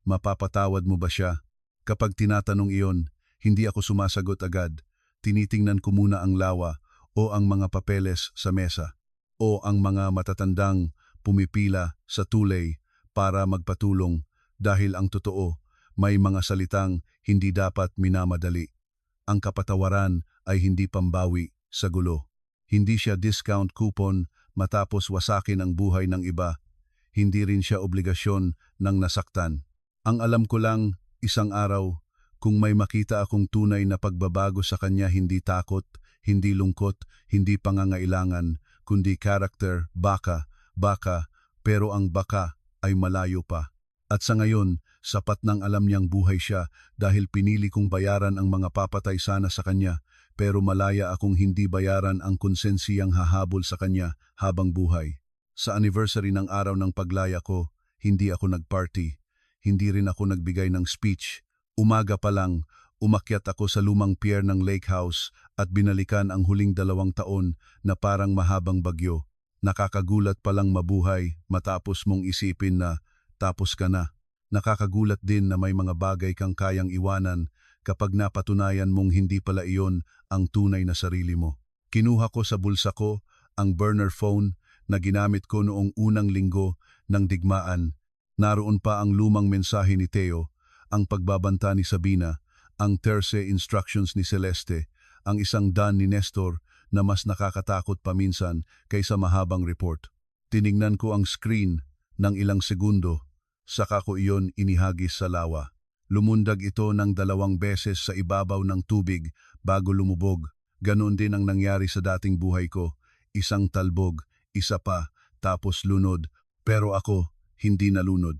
Mapapatawad mo ba siya? Kapag tinatanong iyon, hindi ako sumasagot agad. Tinitingnan ko muna ang lawa o ang mga papeles sa mesa o ang mga matatandang pumipila sa tulay para magpatulong dahil ang totoo, may mga salitang hindi dapat minamadali. Ang kapatawaran ay hindi pambawi sa gulo. Hindi siya discount coupon matapos wasakin ang buhay ng iba. Hindi rin siya obligasyon ng nasaktan. Ang alam ko lang, isang araw, kung may makita akong tunay na pagbabago sa kanya, hindi takot, hindi lungkot, hindi pangangailangan, kundi character, baka, pero ang baka ay malayo pa. At sa ngayon, sapat nang alam niyang buhay siya dahil pinili kong bayaran ang mga papatay sana sa kanya, pero malaya akong hindi bayaran ang konsensiyang hahabol sa kanya habang buhay. Sa anniversary ng araw ng paglaya ko, hindi ako nagparty, hindi rin ako nagbigay ng speech. Umaga pa lang, umakyat ako sa lumang pier ng lake house at binalikan ang huling 2 taon na parang mahabang bagyo. Nakakagulat palang mabuhay matapos mong isipin na tapos ka na. Nakakagulat din na may mga bagay kang kayang iwanan kapag napatunayan mong hindi pala iyon ang tunay na sarili mo. Kinuha ko sa bulsa ko ang burner phone na ginamit ko noong unang linggo ng digmaan. Naroon pa ang lumang mensahe ni Teo, ang pagbabanta ni Sabina, ang terse instructions ni Celeste, ang isang dan ni Nestor na mas nakakatakot paminsan kaysa mahabang report. Tiningnan ko ang screen ng ilang segundo, saka ko iyon inihagis sa lawa. Lumundag ito ng 2 beses sa ibabaw ng tubig bago lumubog. Ganon din ang nangyari sa dating buhay ko. Isang talbog, isa pa, tapos lunod. Pero ako, hindi nalunod.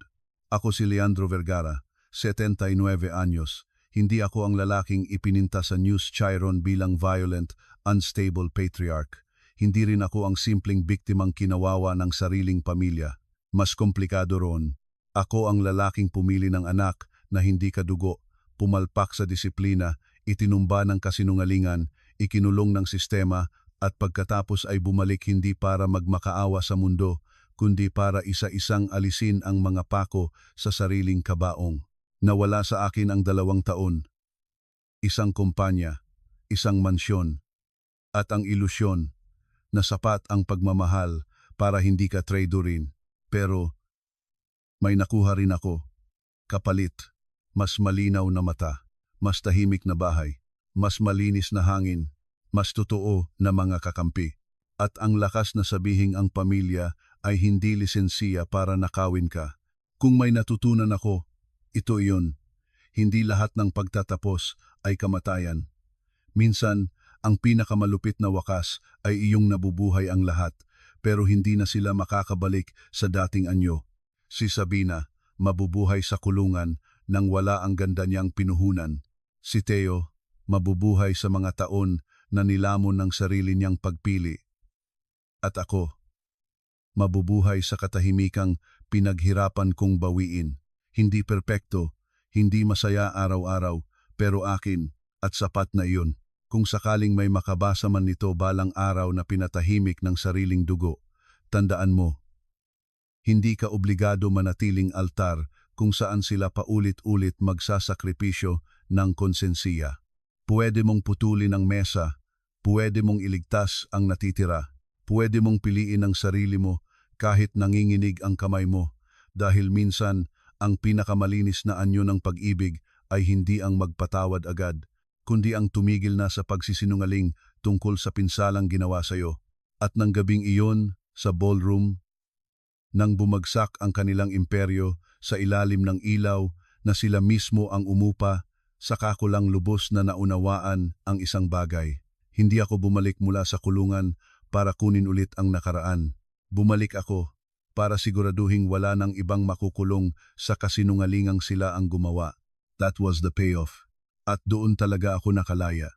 Ako si Leandro Vergara, 79 anyos. Hindi ako ang lalaking ipininta sa News Chiron bilang violent, unstable patriarch. Hindi rin ako ang simpleng biktimang kinawawa ng sariling pamilya. Mas komplikado ron. Ako ang lalaking pumili ng anak na hindi kadugo, pumalpak sa disiplina, itinumba ng kasinungalingan, ikinulong ng sistema, at pagkatapos ay bumalik hindi para magmakaawa sa mundo, kundi para isa-isang alisin ang mga pako sa sariling kabaong. Nawala sa akin ang 2 taon, isang kumpanya, isang mansyon, at ang ilusyon na sapat ang pagmamahal para hindi ka traidorin. Pero may nakuha rin ako, kapalit, mas malinaw na mata, mas tahimik na bahay, mas malinis na hangin, mas totoo na mga kakampi. At ang lakas na sabihing ang pamilya ay hindi lisensiya para nakawin ka. Kung may natutunan ako, ito iyon. Hindi lahat ng pagtatapos ay kamatayan. Minsan, ang pinakamalupit na wakas ay iyong nabubuhay ang lahat, pero hindi na sila makakabalik sa dating anyo. Si Sabina, mabubuhay sa kulungan nang wala ang ganda niyang pinuhunan. Si Theo, mabubuhay sa mga taon na nilamon ng sarili niyang pagpili. At ako, mabubuhay sa katahimikang pinaghirapan kong bawiin. Hindi perpekto, hindi masaya araw-araw, pero akin at sapat na iyon. Kung sakaling may makabasa man nito balang araw na pinatahimik ng sariling dugo, tandaan mo, hindi ka obligado manatiling altar kung saan sila paulit-ulit magsasakripisyo ng konsensiya. Pwede mong putulin ang mesa, pwede mong iligtas ang natitira, pwede mong piliin ang sarili mo kahit nanginginig ang kamay mo, dahil minsan ang pinakamalinis na anyo ng pag-ibig ay hindi ang magpatawad agad, kundi ang tumigil na sa pagsisinungaling tungkol sa pinsalang ginawa sa iyo. At nang gabing iyon, sa ballroom, nang bumagsak ang kanilang imperyo sa ilalim ng ilaw na sila mismo ang umupa, saka ko lang lubos na naunawaan ang isang bagay. Hindi ako bumalik mula sa kulungan para kunin ulit ang nakaraan. Bumalik ako para siguraduhing wala nang ibang makukulong sa kasinungalingang sila ang gumawa. That was the payoff. At doon talaga ako nakalaya.